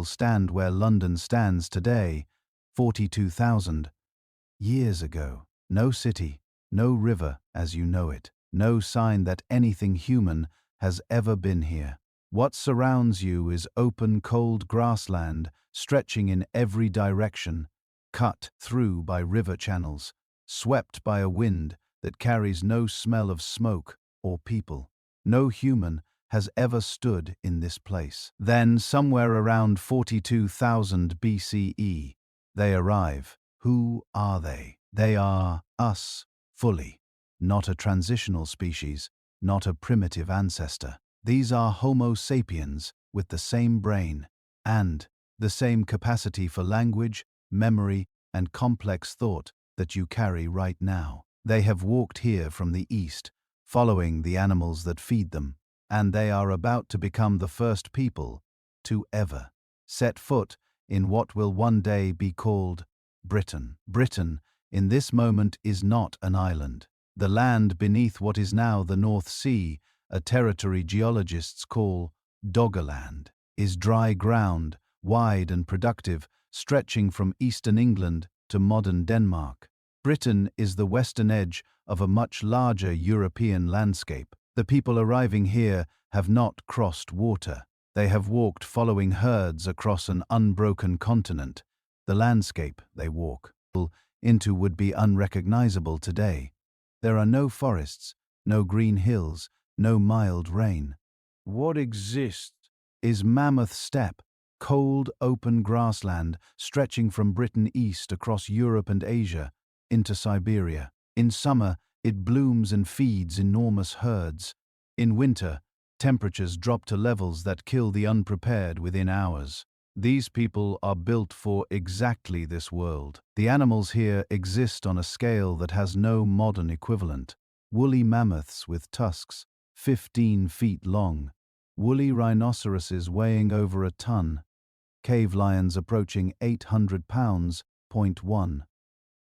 people stand where London stands today, 42,000 years ago. No city, no river as you know it, no sign that anything human has ever been here. What surrounds you is open, cold grassland stretching in every direction, cut through by river channels, swept by a wind that carries no smell of smoke or people. No human has ever stood in this place. Then, somewhere around 42,000 BCE, they arrive. Who are they? They are us, fully. Not a transitional species, not a primitive ancestor. These are Homo sapiens with the same brain and the same capacity for language, memory, and complex thought that you carry right now. They have walked here from the east, following the animals that feed them, and they are about to become the first people to ever set foot in what will one day be called Britain. Britain, in this moment, is not an island. The land beneath what is now the North Sea, a territory geologists call Doggerland, is dry ground, wide and productive, stretching from eastern England to modern Denmark. Britain is the western edge of a much larger European landscape. The people arriving here have not crossed water. They have walked following herds across an unbroken continent. The landscape they walk into would be unrecognizable today. There are no forests, no green hills, no mild rain. What exists is mammoth steppe, cold, open grassland stretching from Britain east across Europe and Asia into Siberia. In summer, it blooms and feeds enormous herds. In winter, temperatures drop to levels that kill the unprepared within hours. These people are built for exactly this world. The animals here exist on a scale that has no modern equivalent. Woolly mammoths with tusks 15 feet long, woolly rhinoceroses weighing over a ton, cave lions approaching 800 pounds, 0.1,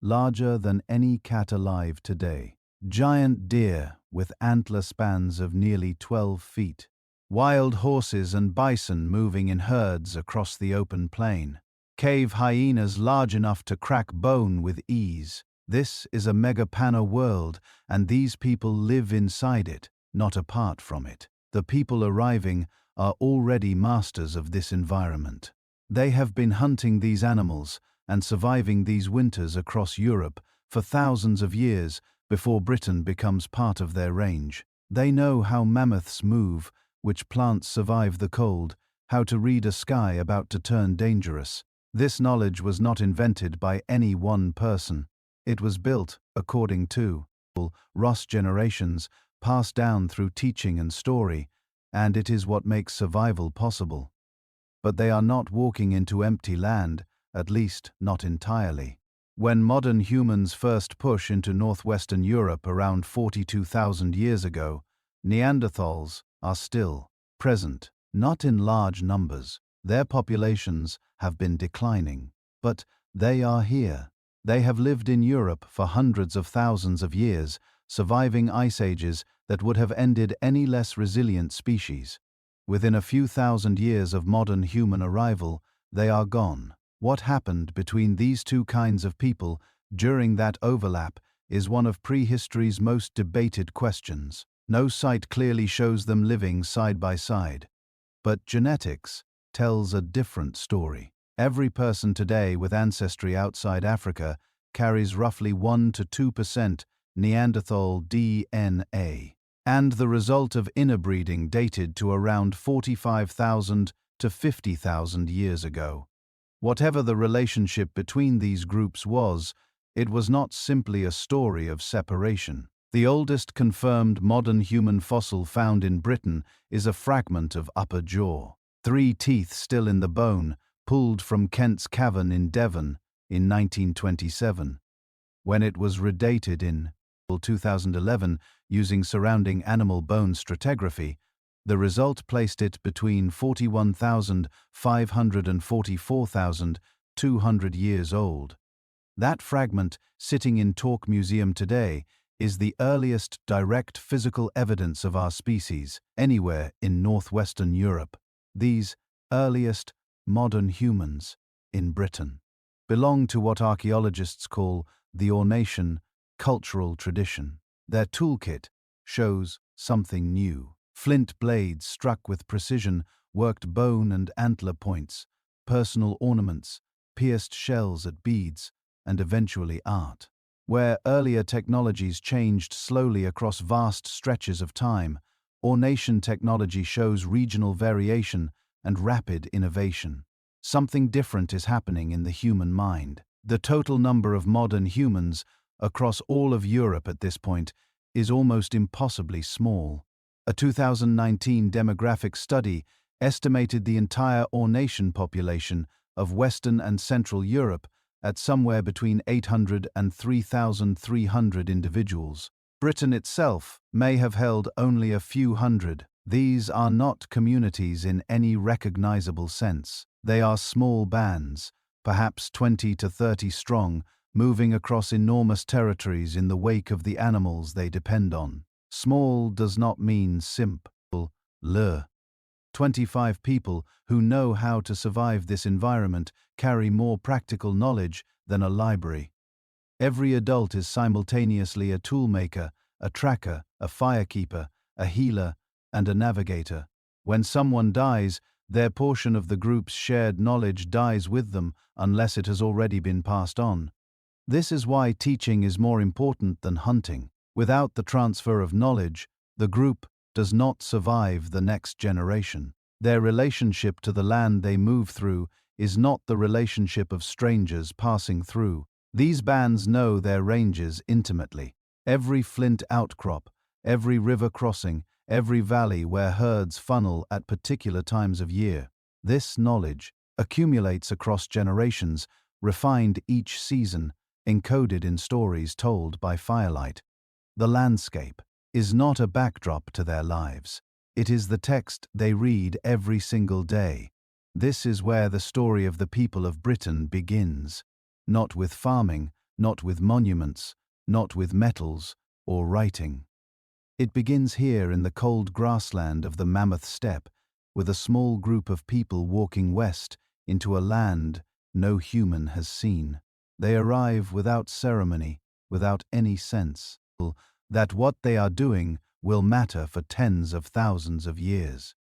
larger than any cat alive today. Giant deer with antler spans of nearly 12 feet. Wild horses and bison moving in herds across the open plain. Cave hyenas large enough to crack bone with ease. This is a megapana world, and these people live inside it, not apart from it. The people arriving are already masters of this environment. They have been hunting these animals and surviving these winters across Europe for thousands of years before Britain becomes part of their range. They know how mammoths move, which plants survive the cold, how to read a sky about to turn dangerous. This knowledge was not invented by any one person. It was built, according to Ross generations, passed down through teaching and story, and it is what makes survival possible. But they are not walking into empty land, at least not entirely. When modern humans first push into northwestern Europe around 42,000 years ago, Neanderthals are still present, not in large numbers. Their populations have been declining, but they are here. They have lived in Europe for hundreds of thousands of years, surviving ice ages that would have ended any less resilient species. Within a few thousand years of modern human arrival, they are gone. What happened between these two kinds of people during that overlap is one of prehistory's most debated questions. No site clearly shows them living side by side. But genetics tells a different story. Every person today with ancestry outside Africa carries roughly 1 to 2% Neanderthal DNA, and the result of interbreeding dated to around 45,000 to 50,000 years ago. Whatever the relationship between these groups was, it was not simply a story of separation. The oldest confirmed modern human fossil found in Britain is a fragment of upper jaw. 3 teeth still in the bone, pulled from Kent's Cavern in Devon in 1927. When it was redated in 2011 using surrounding animal bone stratigraphy, the result placed it between 41,500 and 44,200 years old. That fragment, sitting in Torque Museum today, is the earliest direct physical evidence of our species anywhere in northwestern Europe. These earliest modern humans, in Britain, belong to what archaeologists call the Ornation cultural tradition. Their toolkit shows something new. Flint blades struck with precision, worked bone and antler points, personal ornaments, pierced shells at beads, and eventually art. Where earlier technologies changed slowly across vast stretches of time, Ornation technology shows regional variation and rapid innovation. Something different is happening in the human mind. The total number of modern humans across all of Europe at this point is almost impossibly small. A 2019 demographic study estimated the entire Ornation population of Western and Central Europe at somewhere between 800 and 3,300 individuals. Britain itself may have held only a few hundred. These are not communities in any recognizable sense. They are small bands, perhaps 20 to 30 strong, moving across enormous territories in the wake of the animals they depend on. Small does not mean simple. 25 people who know how to survive this environment carry more practical knowledge than a library. Every adult is simultaneously a toolmaker, a tracker, a firekeeper, a healer, and a navigator. When someone dies, their portion of the group's shared knowledge dies with them unless it has already been passed on. This is why teaching is more important than hunting. Without the transfer of knowledge, the group does not survive the next generation. Their relationship to the land they move through is not the relationship of strangers passing through. These bands know their ranges intimately. Every flint outcrop, every river crossing, every valley where herds funnel at particular times of year. This knowledge accumulates across generations, refined each season, encoded in stories told by firelight. The landscape is not a backdrop to their lives. It is the text they read every single day. This is where the story of the people of Britain begins. Not with farming, not with monuments, not with metals or writing. It begins here in the cold grassland of the Mammoth Steppe, with a small group of people walking west into a land no human has seen. They arrive without ceremony, without any sense that what they are doing will matter for tens of thousands of years.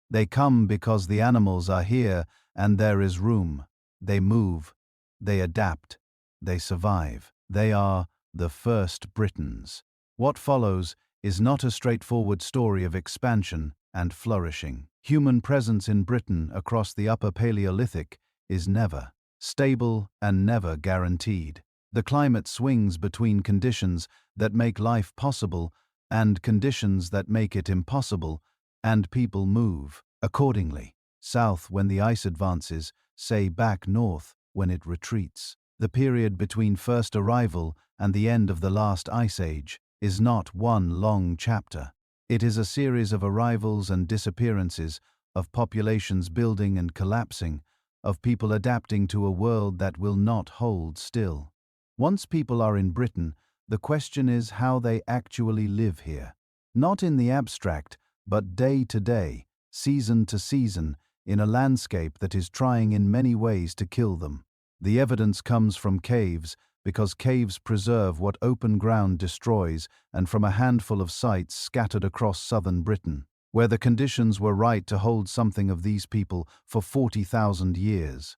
They come because the animals are here and there is room. They move, they adapt, they survive. They are the first Britons. What follows is not a straightforward story of expansion and flourishing. Human presence in Britain across the Upper Paleolithic is never stable and never guaranteed. The climate swings between conditions that make life possible and conditions that make it impossible, and people move accordingly. South when the ice advances, say back north when it retreats. The period between first arrival and the end of the last ice age is not one long chapter. It is a series of arrivals and disappearances, of populations building and collapsing, of people adapting to a world that will not hold still. Once people are in Britain, the question is how they actually live here. Not in the abstract, but day to day, season to season, in a landscape that is trying in many ways to kill them. The evidence comes from caves, because caves preserve what open ground destroys, and from a handful of sites scattered across southern Britain, where the conditions were right to hold something of these people for 40,000 years.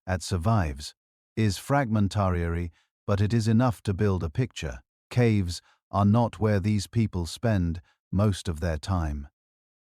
At survives is fragmentary, but it is enough to build a picture. Caves are not where these people spend most of their time.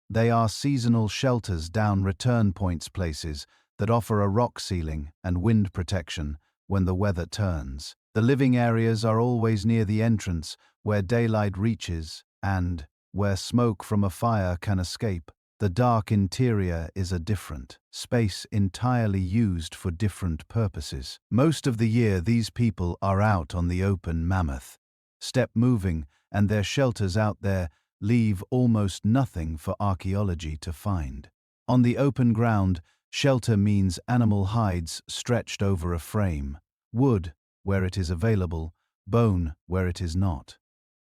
They are seasonal shelters down return points, places that offer a rock ceiling and wind protection when the weather turns. The living areas are always near the entrance, where daylight reaches and where smoke from a fire can escape. The dark interior is a different space entirely used for different purposes. Most of the year these people are out on the open Mammoth Steppe moving, and their shelters out there leave almost nothing for archaeology to find. On the open ground, shelter means animal hides stretched over a frame, wood where it is available, bone where it is not.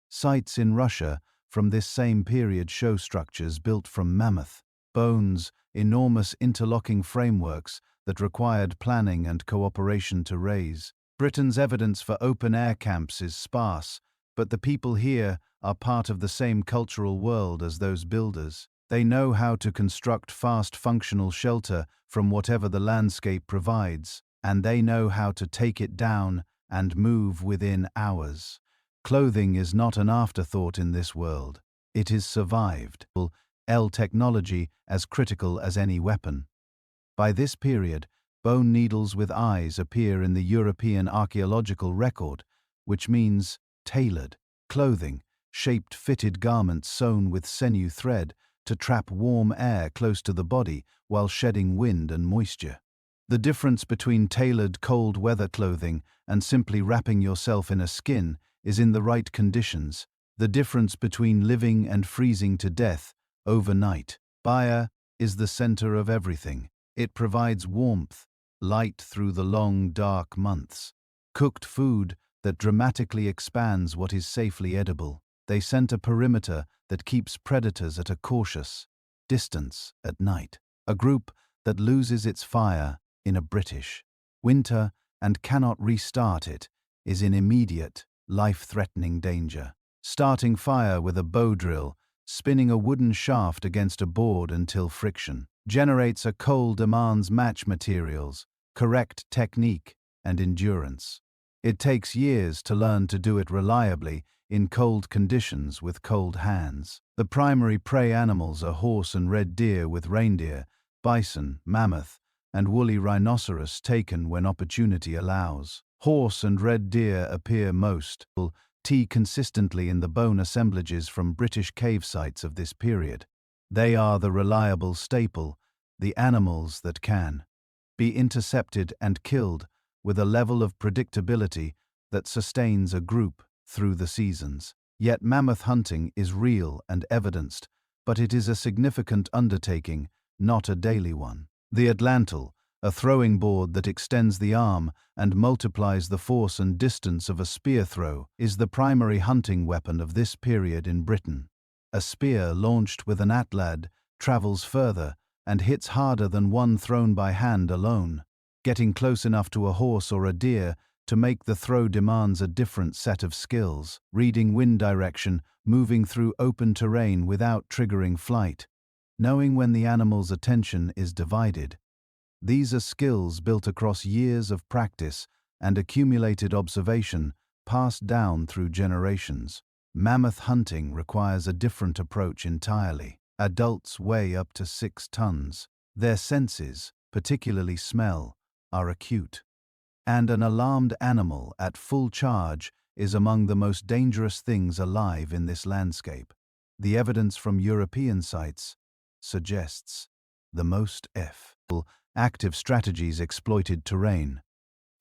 Sites in Russia from this same period show structures built from mammoth bones enormous interlocking frameworks that required planning and cooperation to raise. Britain's evidence for open-air camps is sparse, but the people here are part of the same cultural world as those builders. They know how to construct fast functional shelter from whatever the landscape provides, and they know how to take it down and move within hours. Clothing is not an afterthought in this world. It is survived. Technology as critical as any weapon. By this period, bone needles with eyes appear in the European archaeological record, which means tailored clothing, shaped fitted garments sewn with sinew thread to trap warm air close to the body while shedding wind and moisture. The difference between tailored cold weather clothing and simply wrapping yourself in a skin is in the right conditions. The difference between living and freezing to death overnight. Fire is the center of everything. It provides warmth, light through the long, dark months. Cooked food that dramatically expands what is safely edible. They scent a perimeter that keeps predators at a cautious distance at night. A group that loses its fire in a British winter and cannot restart it is in immediate, life-threatening danger. Starting fire with a bow drill, spinning a wooden shaft against a board until friction generates a coal demands match materials, correct technique, and endurance. It takes years to learn to do it reliably in cold conditions with cold hands. The primary prey animals are horse and red deer with reindeer, bison, mammoth, and woolly rhinoceros taken when opportunity allows. Horse and red deer appear most consistently in the bone assemblages from British cave sites of this period. They are the reliable staple, the animals that can be intercepted and killed with a level of predictability that sustains a group through the seasons. Yet mammoth hunting is real and evidenced, but it is a significant undertaking, not a daily one. The atlantal, a throwing board that extends the arm and multiplies the force and distance of a spear throw, is the primary hunting weapon of this period in Britain. A spear launched with an atlad travels further and hits harder than one thrown by hand alone. Getting close enough to a horse or a deer to make the throw demands a different set of skills. Reading wind direction, moving through open terrain without triggering flight, knowing when the animal's attention is divided. These are skills built across years of practice and accumulated observation passed down through generations. Mammoth hunting requires a different approach entirely. Adults weigh up to 6 tons. Their senses, particularly smell, are acute. And an alarmed animal at full charge is among the most dangerous things alive in this landscape. The evidence from European sites suggests the most active strategies exploited terrain,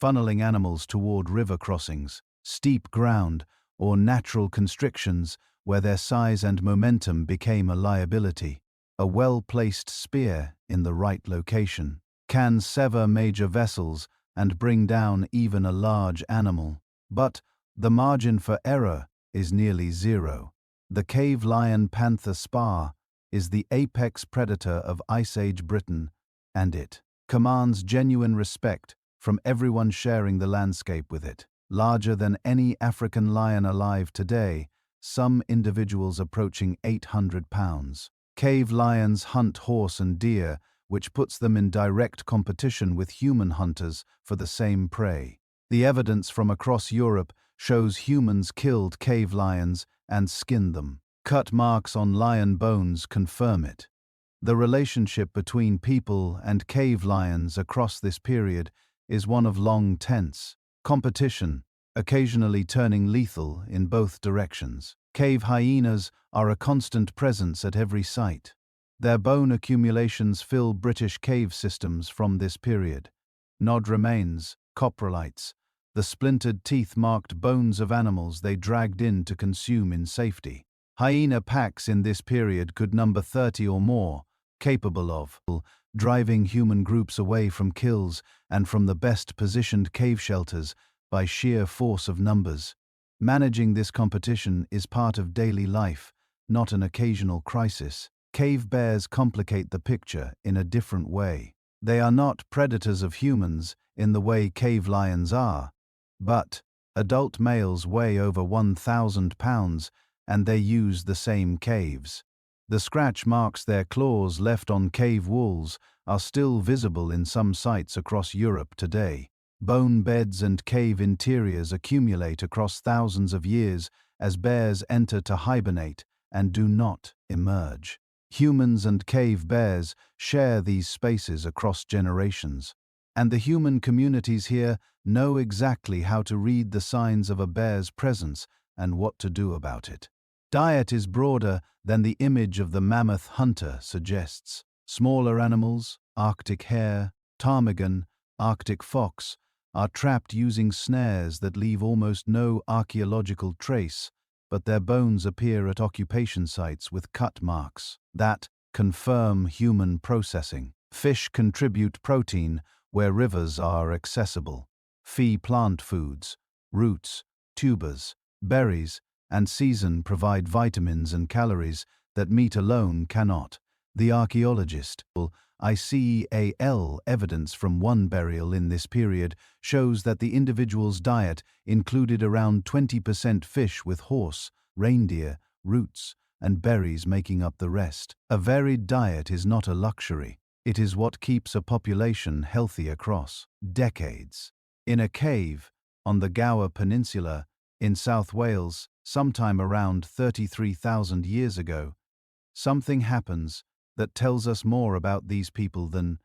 funneling animals toward river crossings, steep ground, or natural constrictions where their size and momentum became a liability. A well-placed spear in the right location can sever major vessels and bring down even a large animal. But the margin for error is nearly zero. The cave lion panther spar is the apex predator of Ice Age Britain, and it commands genuine respect from everyone sharing the landscape with it. Larger than any African lion alive today, some individuals approaching 800 pounds. Cave lions hunt horse and deer, which puts them in direct competition with human hunters for the same prey. The evidence from across Europe shows humans killed cave lions and skinned them. Cut marks on lion bones confirm it. The relationship between people and cave lions across this period is one of long tense competition, occasionally turning lethal in both directions. Cave hyenas are a constant presence at every site. Their bone accumulations fill British cave systems from this period. Nod remains, coprolites, the splintered teeth-marked bones of animals they dragged in to consume in safety. Hyena packs in this period could number 30 or more, capable of driving human groups away from kills and from the best-positioned cave shelters by sheer force of numbers. Managing this competition is part of daily life, not an occasional crisis. cave bears complicate the picture in a different way. They are not predators of humans in the way cave lions are, but adult males weigh over 1,000 pounds and they use the same caves. The scratch marks their claws left on cave walls are still visible in some sites across Europe today. Bone beds and cave interiors accumulate across thousands of years as bears enter to hibernate and do not emerge. Humans and cave bears share these spaces across generations, and the human communities here know exactly how to read the signs of a bear's presence and what to do about it. Diet is broader than the image of the mammoth hunter suggests. Smaller animals, Arctic hare, ptarmigan, Arctic fox, are trapped using snares that leave almost no archaeological trace, but their bones appear at occupation sites with cut marks that confirm human processing. Fish contribute protein where rivers are accessible. Plant foods, roots, tubers, berries, and season provide vitamins and calories that meat alone cannot. The archaeologist, ICAL evidence from one burial in this period shows that the individual's diet included around 20% fish with horse, reindeer, roots, and berries making up the rest. A varied diet is not a luxury. It is what keeps a population healthy across decades. In a cave on the Gower Peninsula in South Wales, sometime around 33,000 years ago, something happens that tells us more about these people than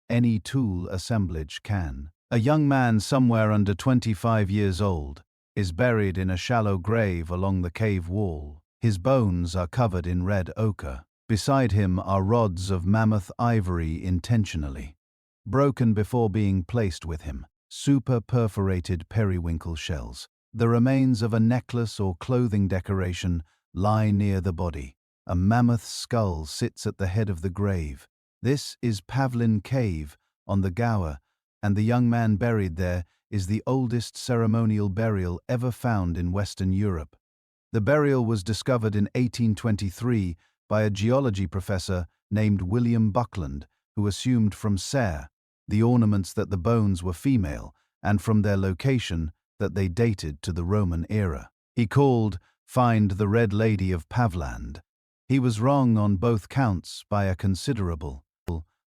any tool assemblage can. A young man somewhere under 25 years old is buried in a shallow grave along the cave wall. His bones are covered in red ochre. Beside him are rods of mammoth ivory intentionally broken before being placed with him. Super perforated periwinkle shells. The remains of a necklace or clothing decoration lie near the body. A mammoth skull sits at the head of the grave. This is Pavlin Cave on the Gower, and the young man buried there is the oldest ceremonial burial ever found in Western Europe. The burial was discovered in 1823 by a geology professor named William Buckland, who assumed from Serre the ornaments that the bones were female, and from their location that they dated to the Roman era. He called "Find the Red Lady of Pavland." He was wrong on both counts by a considerable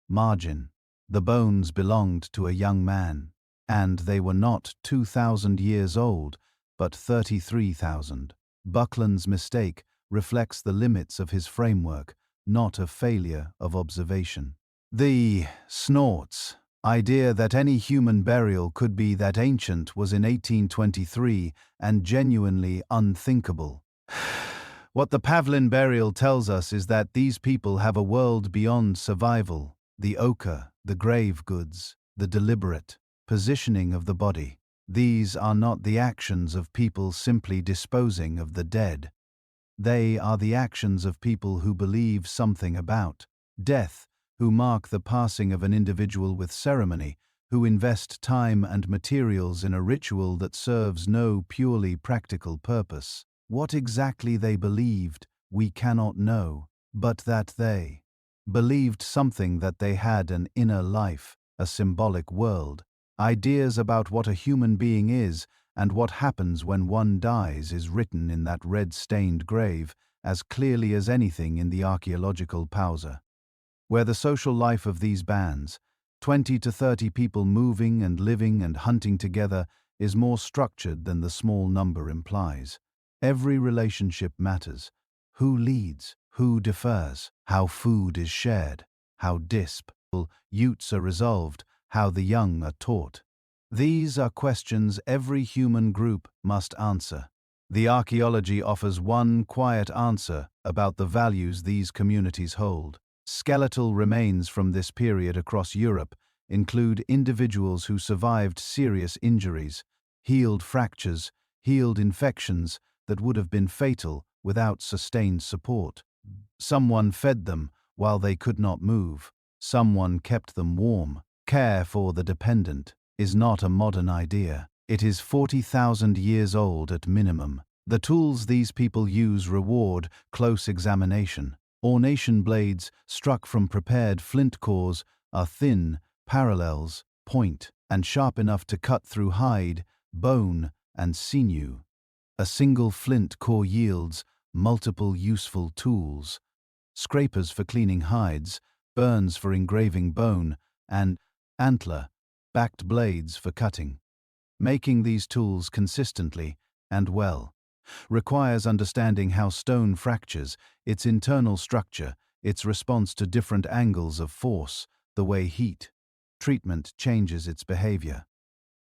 margin. The bones belonged to a young man, and they were not 2,000 years old, but 33,000. Buckland's mistake reflects the limits of his framework, not a failure of observation. The snorts idea that any human burial could be that ancient was in 1823 and genuinely unthinkable. What the Pavlin burial tells us is that these people have a world beyond survival, the ochre, the grave goods, the deliberate positioning of the body. These are not the actions of people simply disposing of the dead. They are the actions of people who believe something about death, who mark the passing of an individual with ceremony, who invest time and materials in a ritual that serves no purely practical purpose. What exactly they believed, we cannot know, but that they believed something, that they had an inner life, a symbolic world. Ideas about what a human being is and what happens when one dies is written in that red-stained grave as clearly as anything in the archaeological pausa, where the social life of these bands, 20 to 30 people moving and living and hunting together, is more structured than the small number implies. Every relationship matters. Who leads? Who defers? How food is shared? How disputes are resolved? How the young are taught? These are questions every human group must answer. The archaeology offers one quiet answer about the values these communities hold. Skeletal remains from this period across Europe include individuals who survived serious injuries, healed fractures, healed infections that would have been fatal without sustained support. Someone fed them while they could not move. Someone kept them warm. Care for the dependent is not a modern idea. It is 40,000 years old at minimum. The tools these people use reward close examination. Ornation blades, struck from prepared flint cores, are thin, parallels, point, and sharp enough to cut through hide, bone, and sinew. A single flint core yields multiple useful tools: scrapers for cleaning hides, burns for engraving bone, and antler-backed blades for cutting. Making these tools consistently and well requires understanding how stone fractures, its internal structure, its response to different angles of force, the way heat treatment changes its behavior.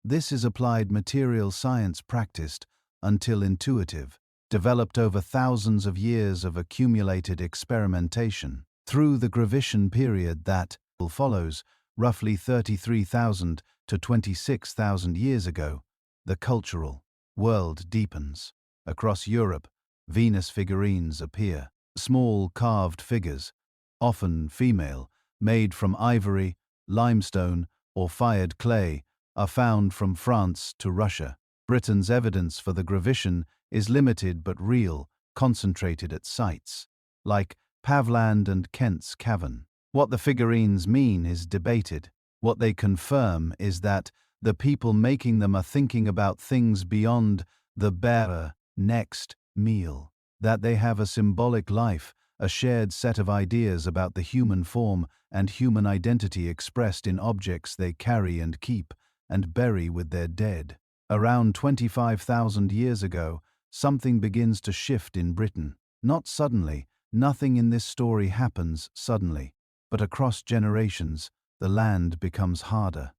This is applied material science practiced until intuitive, developed over thousands of years of accumulated experimentation. Through the Gravettian period that follows, roughly 33,000 to 26,000 years ago, the cultural world deepens. Across Europe, Venus figurines appear, small carved figures, often female, made from ivory, limestone, or fired clay, are found from France to Russia. Britain's evidence for the Gravettian is limited but real, concentrated at sites like Pavland and Kent's Cavern. What the figurines mean is debated. What they confirm is that the people making them are thinking about things beyond the bare next meal, that they have a symbolic life, a shared set of ideas about the human form and human identity expressed in objects they carry and keep and bury with their dead. Around 25,000 years ago, something begins to shift in Britain. Not suddenly, nothing in this story happens suddenly, but across generations, the land becomes harder.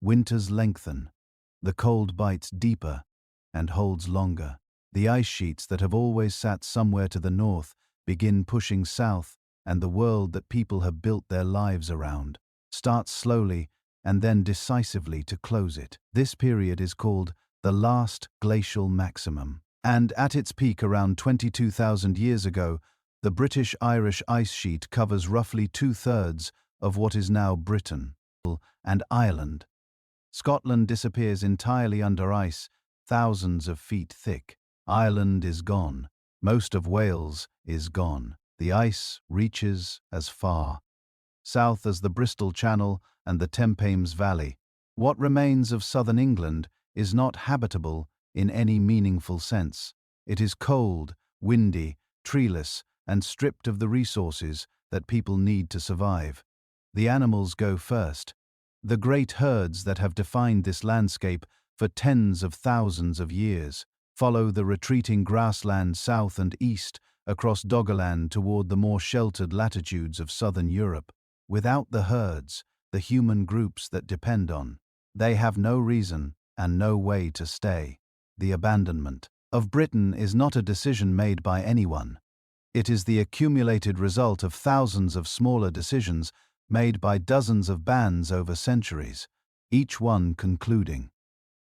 Winters lengthen, the cold bites deeper and holds longer. The ice sheets that have always sat somewhere to the north begin pushing south, and the world that people have built their lives around starts slowly and then decisively to close it. This period is called the last glacial maximum, and at its peak around 22,000 years ago, the British-Irish ice sheet covers roughly 2/3 of what is now Britain and Ireland. Scotland disappears entirely under ice, thousands of feet thick. Ireland is gone. Most of Wales is gone. The ice reaches as far south as the Bristol Channel and the Thames Valley. What remains of southern England is not habitable in any meaningful sense. It is cold, windy, treeless, and stripped of the resources that people need to survive. The animals go first. The great herds that have defined this landscape for tens of thousands of years follow the retreating grassland south and east across Doggerland toward the more sheltered latitudes of southern Europe. Without the herds, the human groups that depend on, they have no reason and no way to stay. The abandonment of Britain is not a decision made by anyone. It is the accumulated result of thousands of smaller decisions made by dozens of bands over centuries, each one concluding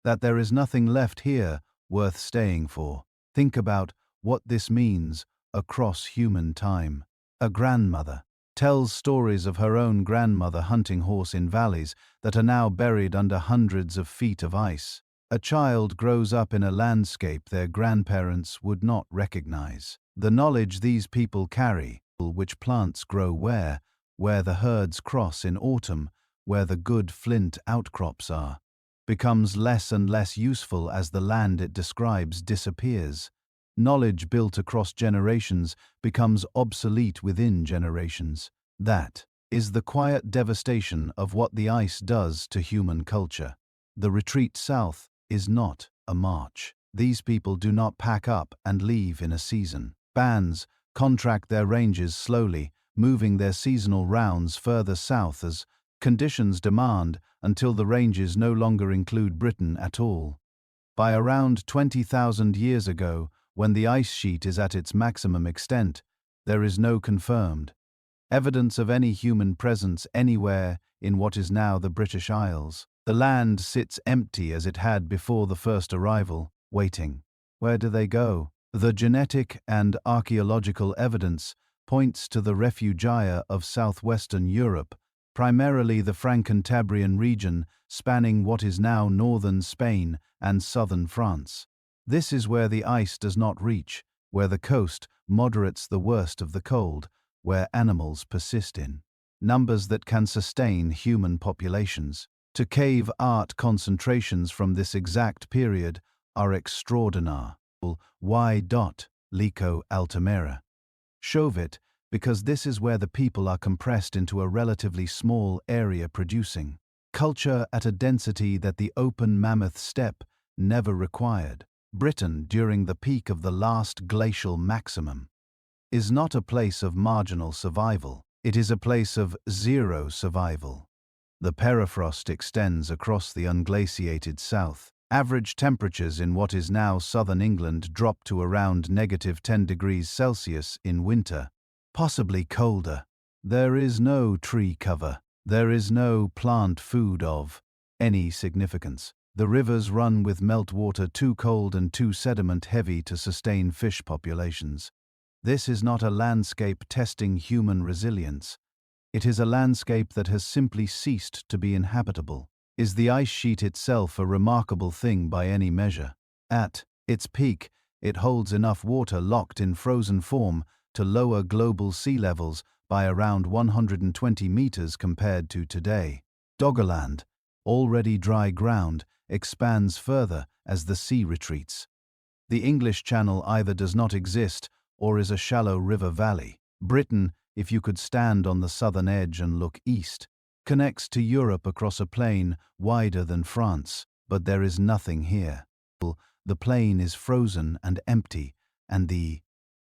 that there is nothing left here worth staying for. Think about what this means across human time. A grandmother tells stories of her own grandmother hunting horse in valleys that are now buried under hundreds of feet of ice. A child grows up in a landscape their grandparents would not recognize. The knowledge these people carry, which plants grow where the herds cross in autumn, where the good flint outcrops are, becomes less and less useful as the land it describes disappears. Knowledge built across generations becomes obsolete within generations. That is the quiet devastation of what the ice does to human culture. The retreat south is not a march. These people do not pack up and leave in a season. Bands contract their ranges slowly, moving their seasonal rounds further south as conditions demand until the ranges no longer include Britain at all. By around 20,000 years ago, when the ice sheet is at its maximum extent, there is no confirmed evidence of any human presence anywhere in what is now the British Isles. The land sits empty as it had before the first arrival, waiting. Where do they go? The genetic and archaeological evidence points to the refugia of southwestern Europe, primarily the Franco-Cantabrian region spanning what is now northern Spain and southern France. This is where the ice does not reach, where the coast moderates the worst of the cold, where animals persist in numbers that can sustain human populations. To cave art concentrations from this exact period are extraordinary. Y. Lico Altamira. Chauvet, because this is where the people are compressed into a relatively small area producing culture at a density that the open mammoth steppe never required. Britain, during the peak of the last glacial maximum, is not a place of marginal survival. It is a place of zero survival. The permafrost extends across the unglaciated south. Average temperatures in what is now southern England drop to around -10 degrees Celsius in winter, possibly colder. There is no tree cover. There is no plant food of any significance. The rivers run with meltwater too cold and too sediment heavy to sustain fish populations. This is not a landscape testing human resilience. It is a landscape that has simply ceased to be inhabitable. Is the ice sheet itself a remarkable thing by any measure? At its peak, it holds enough water locked in frozen form to lower global sea levels by around 120 meters compared to today. Doggerland, already dry ground, expands further as the sea retreats. The English Channel either does not exist or is a shallow river valley. Britain, if you could stand on the southern edge and look east, connects to Europe across a plain wider than France, but there is nothing here. The plain is frozen and empty, and the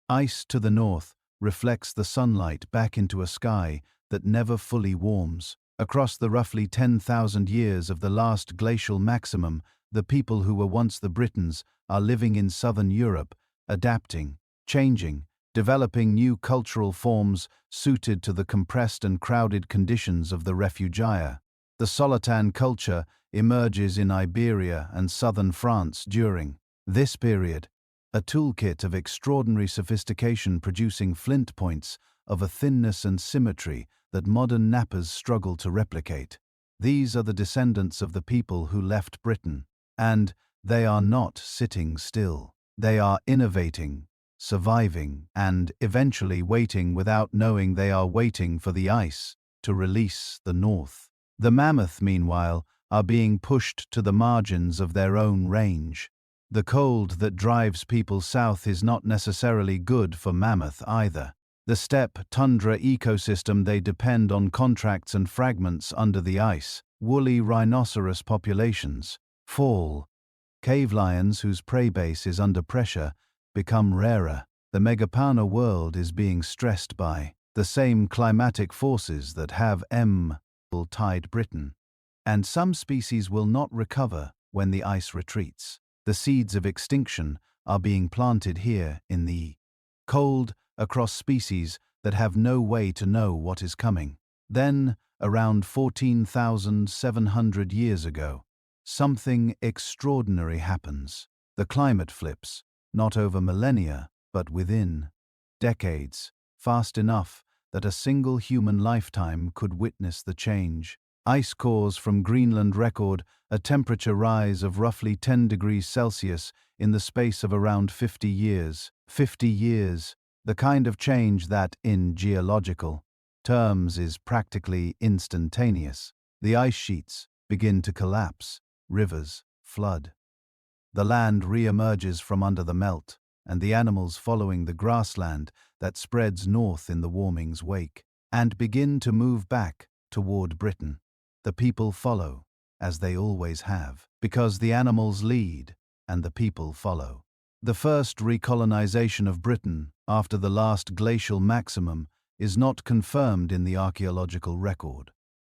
ice to the north reflects the sunlight back into a sky that never fully warms. Across the roughly 10,000 years of the last glacial maximum, the people who were once the Britons are living in southern Europe, adapting, changing, developing new cultural forms suited to the compressed and crowded conditions of the refugia. The Solitan culture emerges in Iberia and southern France during this period, a toolkit of extraordinary sophistication producing flint points of a thinness and symmetry that modern knappers struggle to replicate. These are the descendants of the people who left Britain, and they are not sitting still. They are innovating, surviving, and eventually waiting without knowing they are waiting for the ice to release the north. The mammoth, meanwhile, are being pushed to the margins of their own range. The cold that drives people south is not necessarily good for mammoth either. The steppe tundra ecosystem they depend on contracts and fragments under the ice. Woolly rhinoceros populations fall. Cave lions whose prey base is under pressure become rarer. The megafauna world is being stressed by the same climatic forces that have tied Britain. And some species will not recover when the ice retreats. The seeds of extinction are being planted here in the cold across species that have no way to know what is coming. Then, around 14,700 years ago, something extraordinary happens. The climate flips, not over millennia, but within decades, fast enough that a single human lifetime could witness the change. Ice cores from Greenland record a temperature rise of roughly 10 degrees Celsius in the space of around 50 years. 50 years, the kind of change that, in geological terms, is practically instantaneous. The ice sheets begin to collapse, rivers flood. The land re-emerges from under the melt, and the animals following the grassland that spreads north in the warming's wake, and begin to move back toward Britain. The people follow, as they always have, because the animals lead, and the people follow. The first recolonization of Britain, after the last glacial maximum, is not confirmed in the archaeological record.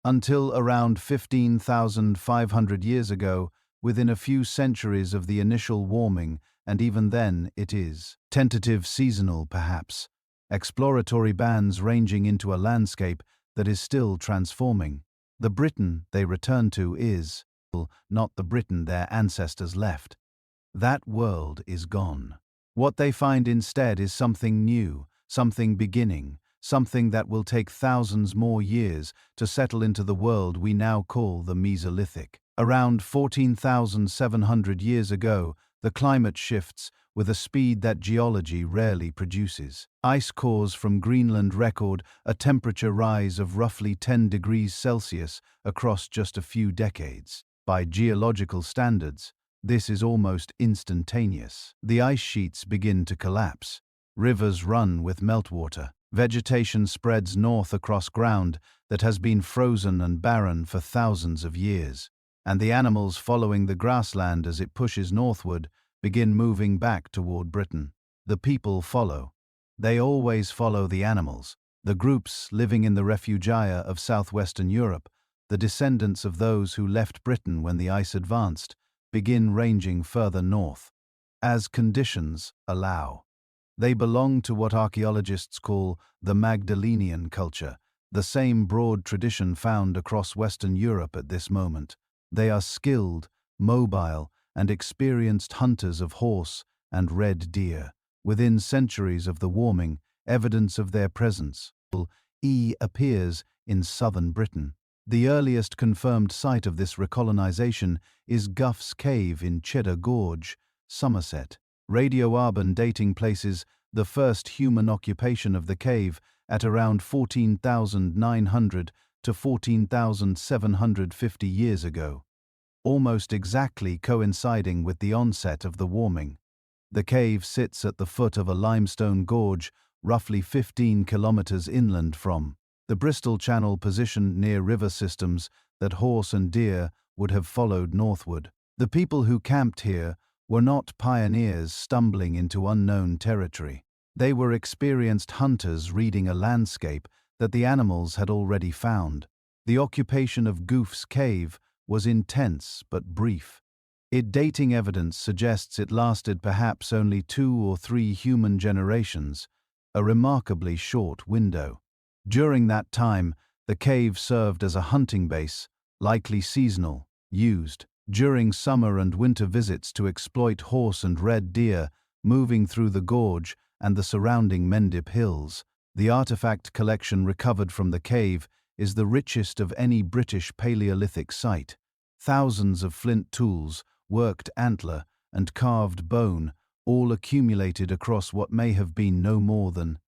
Until around 15,500 years ago, within a few centuries of the initial warming, and even then it is tentative, seasonal perhaps, exploratory bands ranging into a landscape that is still transforming. The Britain they return to is not the Britain their ancestors left. That world is gone. What they find instead is something new, something beginning, something that will take thousands more years to settle into the world we now call the Mesolithic. Around 14,700 years ago, The climate shifts with a speed that geology rarely produces. Ice cores from Greenland record a temperature rise of roughly 10 degrees Celsius across just a few decades. By geological standards, this is almost instantaneous. The ice sheets begin to collapse. Rivers run with meltwater. Vegetation spreads north across ground that has been frozen and barren for thousands of years. And the animals following the grassland as it pushes northward begin moving back toward Britain. The people follow. They always follow the animals. The groups living in the refugia of southwestern Europe, the descendants of those who left Britain when the ice advanced, begin ranging further north, as conditions allow. They belong to what archaeologists call the Magdalenian culture, the same broad tradition found across Western Europe at this moment. They are skilled, mobile, and experienced hunters of horse and red deer. Within centuries of the warming, evidence of their presence appears in southern Britain. The earliest confirmed site of this recolonization is Gough's Cave in Cheddar Gorge, Somerset. Radioarbon dating places the first human occupation of the cave at around 14,900 to 14,750 years ago, almost exactly coinciding with the onset of the warming. The cave sits at the foot of a limestone gorge roughly 15 kilometers inland from the Bristol Channel, positioned near river systems that horse and deer would have followed northward. The people who camped here were not pioneers stumbling into unknown territory. They were experienced hunters reading a landscape that the animals had already found. The occupation of Gough's Cave was intense but brief. Its dating evidence suggests it lasted perhaps only 2 or 3 human generations, a remarkably short window. During that time, the cave served as a hunting base, likely seasonal, used during summer and winter visits to exploit horse and red deer moving through the gorge and the surrounding Mendip Hills. The artifact collection recovered from the cave is the richest of any British Paleolithic site. Thousands of flint tools, worked antler, and carved bone, all accumulated across what may have been no more than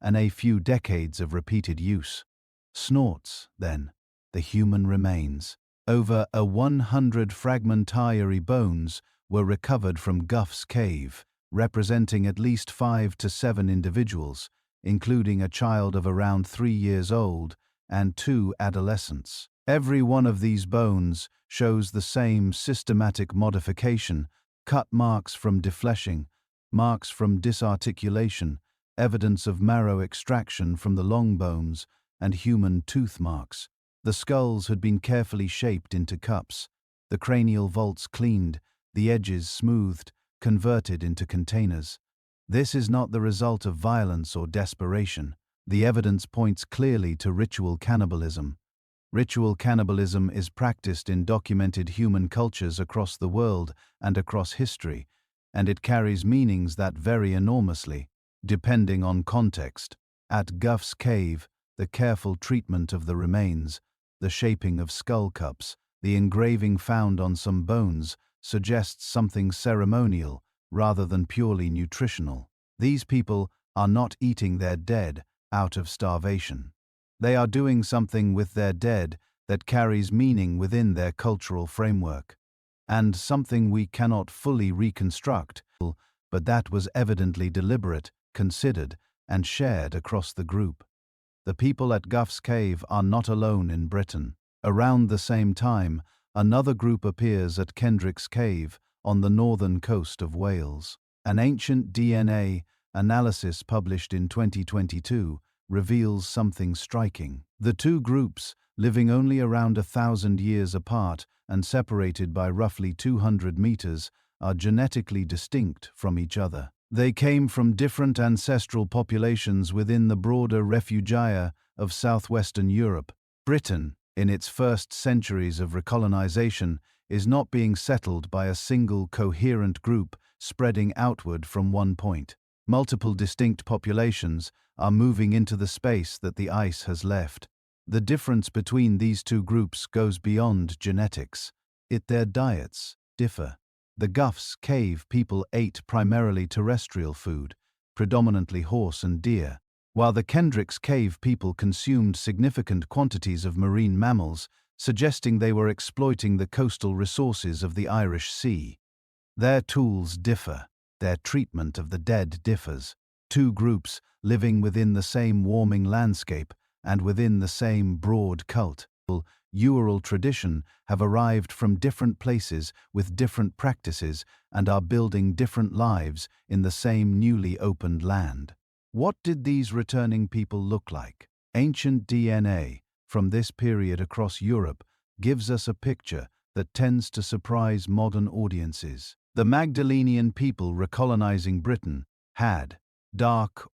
a few decades of repeated use. Snorts, then, the human remains. Over 100 fragmentary bones were recovered from Gough's Cave, representing at least 5 to 7 individuals, including a child of around 3 years old and 2 adolescents. Every one of these bones shows the same systematic modification: cut marks from defleshing, marks from disarticulation, evidence of marrow extraction from the long bones, and human tooth marks. The skulls had been carefully shaped into cups, the cranial vaults cleaned, the edges smoothed, converted into containers. This is not the result of violence or desperation. The evidence points clearly to ritual cannibalism. Ritual cannibalism is practiced in documented human cultures across the world and across history, and it carries meanings that vary enormously, depending on context. At Gough's Cave, the careful treatment of the remains, the shaping of skull cups, the engraving found on some bones suggests something ceremonial rather than purely nutritional. These people are not eating their dead out of starvation. They are doing something with their dead that carries meaning within their cultural framework, and something we cannot fully reconstruct, but that was evidently deliberate, considered, and shared across the group. The people at Gough's Cave are not alone in Britain. Around the same time, another group appears at Kendrick's Cave on the northern coast of Wales. An ancient DNA analysis published in 2022 reveals something striking. The two groups, living only around 1,000 years apart and separated by roughly 200 meters, are genetically distinct from each other. They came from different ancestral populations within the broader refugia of southwestern Europe. Britain, in its first centuries of recolonization, is not being settled by a single coherent group spreading outward from one point. Multiple distinct populations are moving into the space that the ice has left. The difference between these two groups goes beyond genetics. Their diets differ. The Guffs cave people ate primarily terrestrial food, predominantly horse and deer, while the Kendricks cave people consumed significant quantities of marine mammals, suggesting they were exploiting the coastal resources of the Irish Sea. Their tools differ, their treatment of the dead differs. Two groups living within the same warming landscape and within the same broad cultural, oral tradition have arrived from different places with different practices and are building different lives in the same newly opened land. What did these returning people look like? Ancient DNA from this period across Europe gives us a picture that tends to surprise modern audiences. The Magdalenian people recolonizing Britain had dark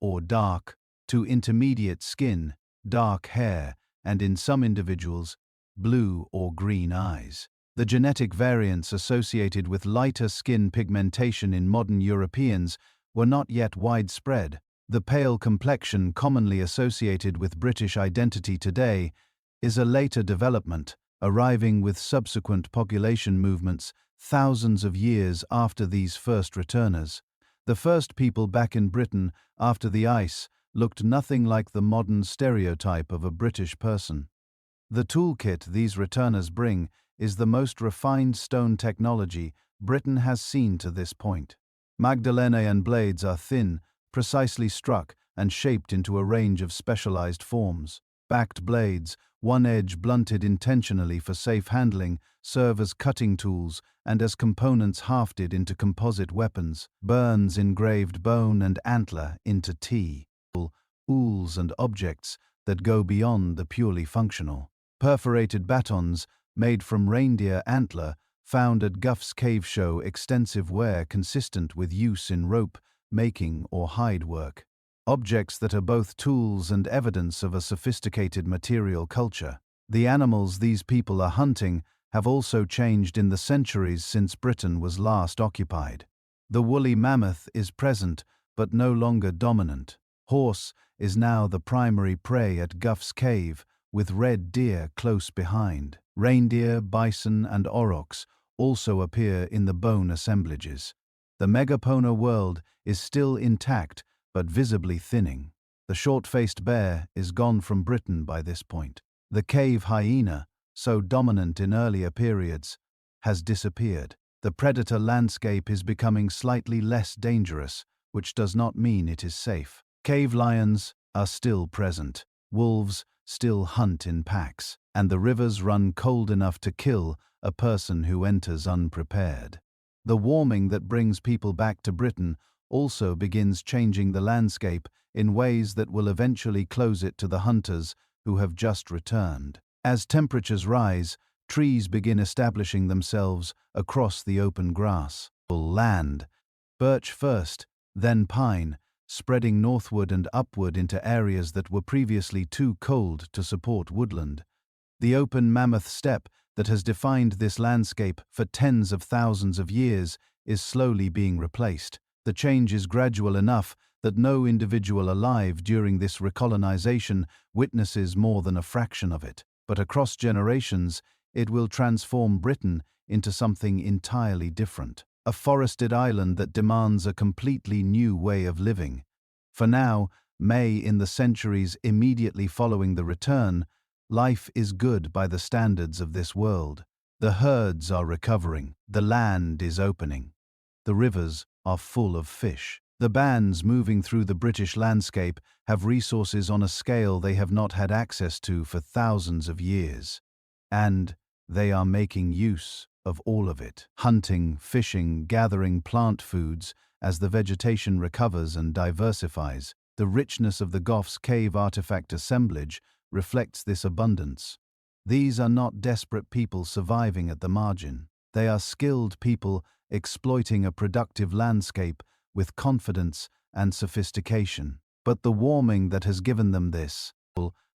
to intermediate skin, dark hair, and in some individuals, blue or green eyes. The genetic variants associated with lighter skin pigmentation in modern Europeans were not yet widespread. The pale complexion commonly associated with British identity today is a later development, arriving with subsequent population movements thousands of years after these first returners. The first people back in Britain after the ice looked nothing like the modern stereotype of a British person. The toolkit these returners bring is the most refined stone technology Britain has seen to this point. Magdalenian blades are thin, precisely struck and shaped into a range of specialized forms. Backed blades, one edge blunted intentionally for safe handling, serve as cutting tools and as components hafted into composite weapons. Burns engraved bone and antler into tools and objects that go beyond the purely functional. Perforated batons, made from reindeer antler, found at Guff's cave show extensive wear consistent with use in rope making or hide work. Objects that are both tools and evidence of a sophisticated material culture. The animals these people are hunting have also changed in the centuries since Britain was last occupied. The woolly mammoth is present, but no longer dominant. Horse is now the primary prey at Guff's cave, with red deer close behind. Reindeer, bison, and aurochs also appear in the bone assemblages. The megafauna world is still intact, but visibly thinning. The short-faced bear is gone from Britain by this point. The cave hyena, so dominant in earlier periods, has disappeared. The predator landscape is becoming slightly less dangerous, which does not mean it is safe. Cave lions are still present. Wolves still hunt in packs, and the rivers run cold enough to kill a person who enters unprepared. The warming that brings people back to Britain also begins changing the landscape in ways that will eventually close it to the hunters who have just returned. As temperatures rise, trees begin establishing themselves across the open grass. Land, birch first, then pine, spreading northward and upward into areas that were previously too cold to support woodland. The open mammoth steppe that has defined this landscape for tens of thousands of years is slowly being replaced. The change is gradual enough that no individual alive during this recolonization witnesses more than a fraction of it. But across generations, it will transform Britain into something entirely different. A forested island that demands a completely new way of living. For now, in the centuries immediately following the return, life is good by the standards of this world. The herds are recovering. The land is opening. The rivers are full of fish. The bands moving through the British landscape have resources on a scale they have not had access to for thousands of years. And they are making use of all of it. Hunting, fishing, gathering plant foods as the vegetation recovers and diversifies. The richness of the Goff's cave artifact assemblage reflects this abundance. These are not desperate people surviving at the margin. They are skilled people exploiting a productive landscape with confidence and sophistication. But the warming that has given them this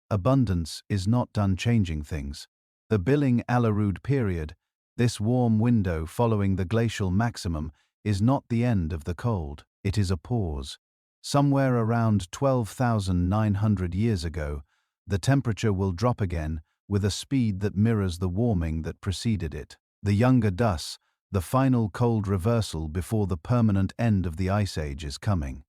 abundance is not done changing things. The Billing Alarud period, this warm window following the glacial maximum, is not the end of the cold. It is a pause. Somewhere around 12,900 years ago, the temperature will drop again with a speed that mirrors the warming that preceded it. The younger Dus, the final cold reversal before the permanent end of the Ice Age is coming.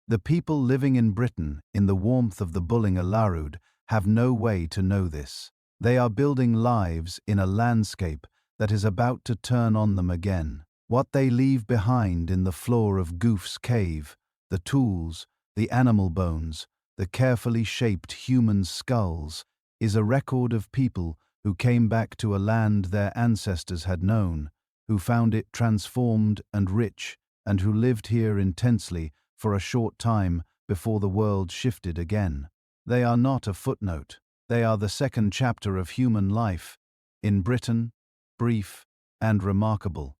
The people living in Britain, in the warmth of the Bullinga Larud, have no way to know this. They are building lives in a landscape that is about to turn on them again. What they leave behind in the floor of Goof's cave, the tools, the animal bones, the carefully shaped human skulls, is a record of people who came back to a land their ancestors had known, who found it transformed and rich, and who lived here intensely for a short time before the world shifted again. They are not a footnote. They are the second chapter of human life, in Britain, brief and remarkable.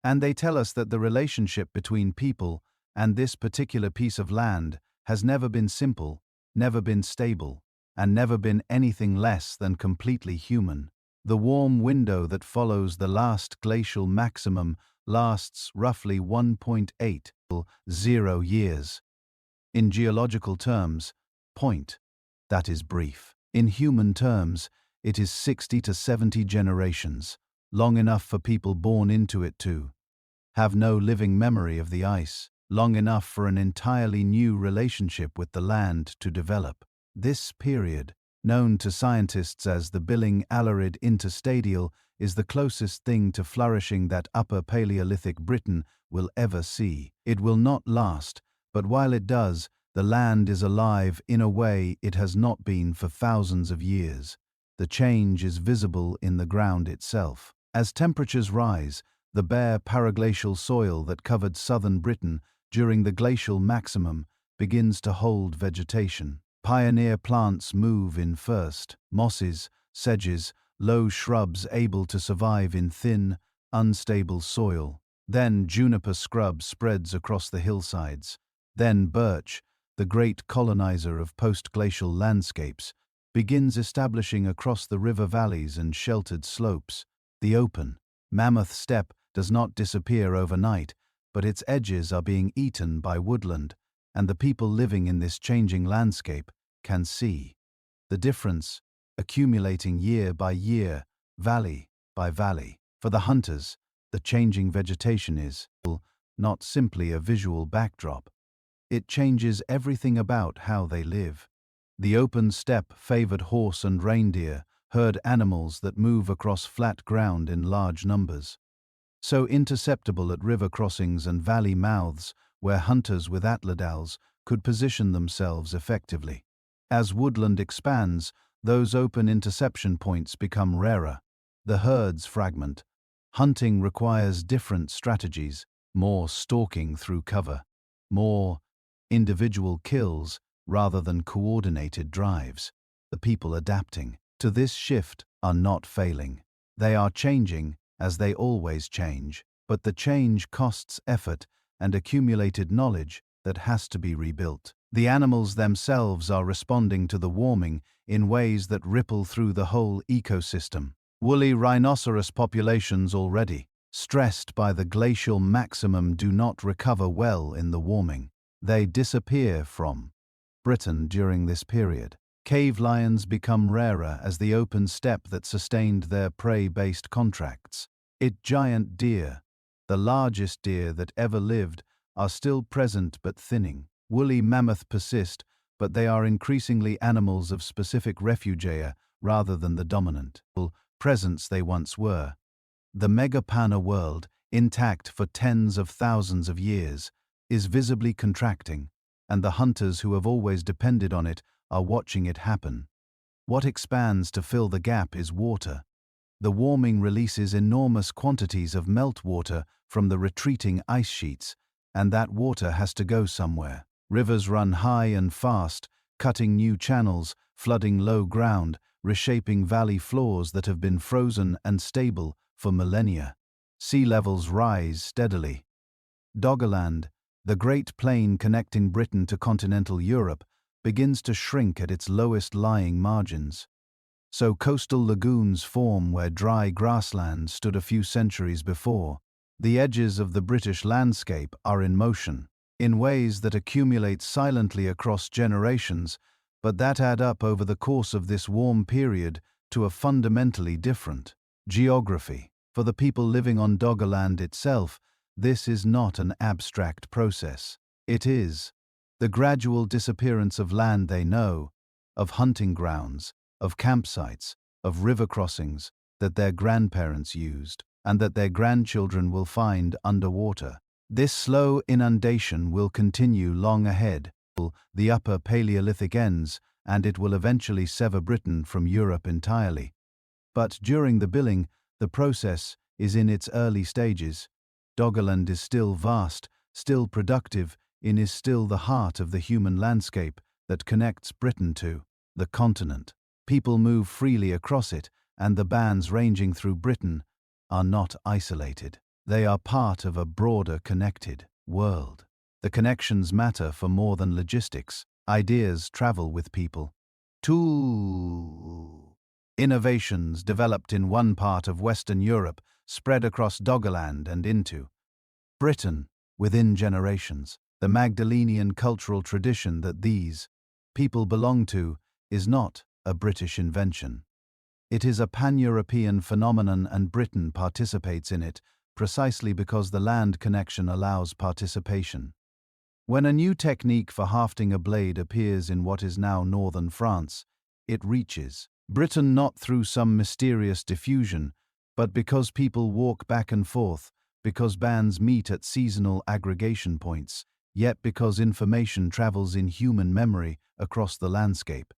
And they tell us that the relationship between people and this particular piece of land has never been simple, never been stable, and never been anything less than completely human. The warm window that follows the last glacial maximum lasts roughly 1.80 years. In geological terms, that is brief. In human terms, it is 60 to 70 generations, long enough for people born into it to have no living memory of the ice, long enough for an entirely new relationship with the land to develop. This period, known to scientists as the Billing Alarid Interstadial, is the closest thing to flourishing that Upper Paleolithic Britain will ever see. It will not last, but while it does, the land is alive in a way it has not been for thousands of years. The change is visible in the ground itself. As temperatures rise, the bare paraglacial soil that covered southern Britain during the glacial maximum begins to hold vegetation. Pioneer plants move in first: mosses, sedges, low shrubs able to survive in thin, unstable soil. Then juniper scrub spreads across the hillsides. Then birch, the great colonizer of post-glacial landscapes, begins establishing across the river valleys and sheltered slopes. The open, mammoth steppe does not disappear overnight, but its edges are being eaten by woodland, and the people living in this changing landscape can see the difference accumulating year by year, valley by valley. For the hunters, the changing vegetation is not simply a visual backdrop. It changes everything about how they live. The open steppe favored horse and reindeer, herd animals that move across flat ground in large numbers. So interceptable at river crossings and valley mouths where hunters with atlatals could position themselves effectively. As woodland expands, those open interception points become rarer. The herds fragment. Hunting requires different strategies, more stalking through cover, more individual kills rather than coordinated drives. The people adapting to this shift are not failing. They are changing, as they always change, but the change costs effort and accumulated knowledge that has to be rebuilt. The animals themselves are responding to the warming in ways that ripple through the whole ecosystem. Woolly rhinoceros populations already stressed by the glacial maximum do not recover well in the warming. They disappear from Britain during this period. Cave lions become rarer as the open steppe that sustained their prey-based contracts. Giant deer, the largest deer that ever lived, are still present but thinning. Woolly mammoth persist, but they are increasingly animals of specific refugia rather than the dominant presence they once were. The megafauna world, intact for tens of thousands of years, is visibly contracting, and the hunters who have always depended on it are watching it happen. What expands to fill the gap is water. The warming releases enormous quantities of meltwater from the retreating ice sheets, and that water has to go somewhere. Rivers run high and fast, cutting new channels, flooding low ground, reshaping valley floors that have been frozen and stable for millennia. Sea levels rise steadily. Doggerland, the great plain connecting Britain to continental Europe, begins to shrink at its lowest lying margins. So coastal lagoons form where dry grassland stood a few centuries before. The edges of the British landscape are in motion, in ways that accumulate silently across generations, but that add up over the course of this warm period to a fundamentally different geography. For the people living on Doggerland itself, this is not an abstract process. It is the gradual disappearance of land they know, of hunting grounds, of campsites, of river crossings that their grandparents used, and that their grandchildren will find underwater. This slow inundation will continue long ahead. The upper Paleolithic ends, and it will eventually sever Britain from Europe entirely. But during the billing, the process is in its early stages. Doggerland is still vast, still productive, and is still the heart of the human landscape that connects Britain to the continent. People move freely across it, and the bands ranging through Britain are not isolated. They are part of a broader connected world. The connections matter for more than logistics. Ideas travel with people. Innovations developed in one part of Western Europe spread across Doggerland and into Britain within generations. The Magdalenian cultural tradition that these people belong to is not a British invention. It is a pan-European phenomenon, and Britain participates in it precisely because the land connection allows participation. When a new technique for hafting a blade appears in what is now northern France, it reaches Britain not through some mysterious diffusion, but because people walk back and forth, because bands meet at seasonal aggregation points, yet because information travels in human memory across the landscape.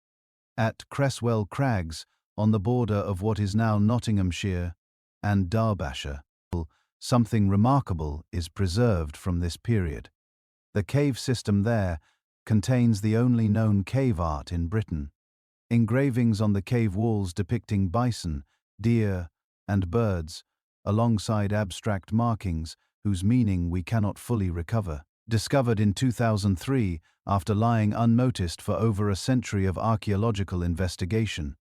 At Cresswell Crags, on the border of what is now Nottinghamshire and Derbyshire, something remarkable is preserved from this period. The cave system there contains the only known cave art in Britain. Engravings on the cave walls depicting bison, deer, and birds, alongside abstract markings whose meaning we cannot fully recover. Discovered in 2003 after lying unnoticed for over a century of archaeological investigation.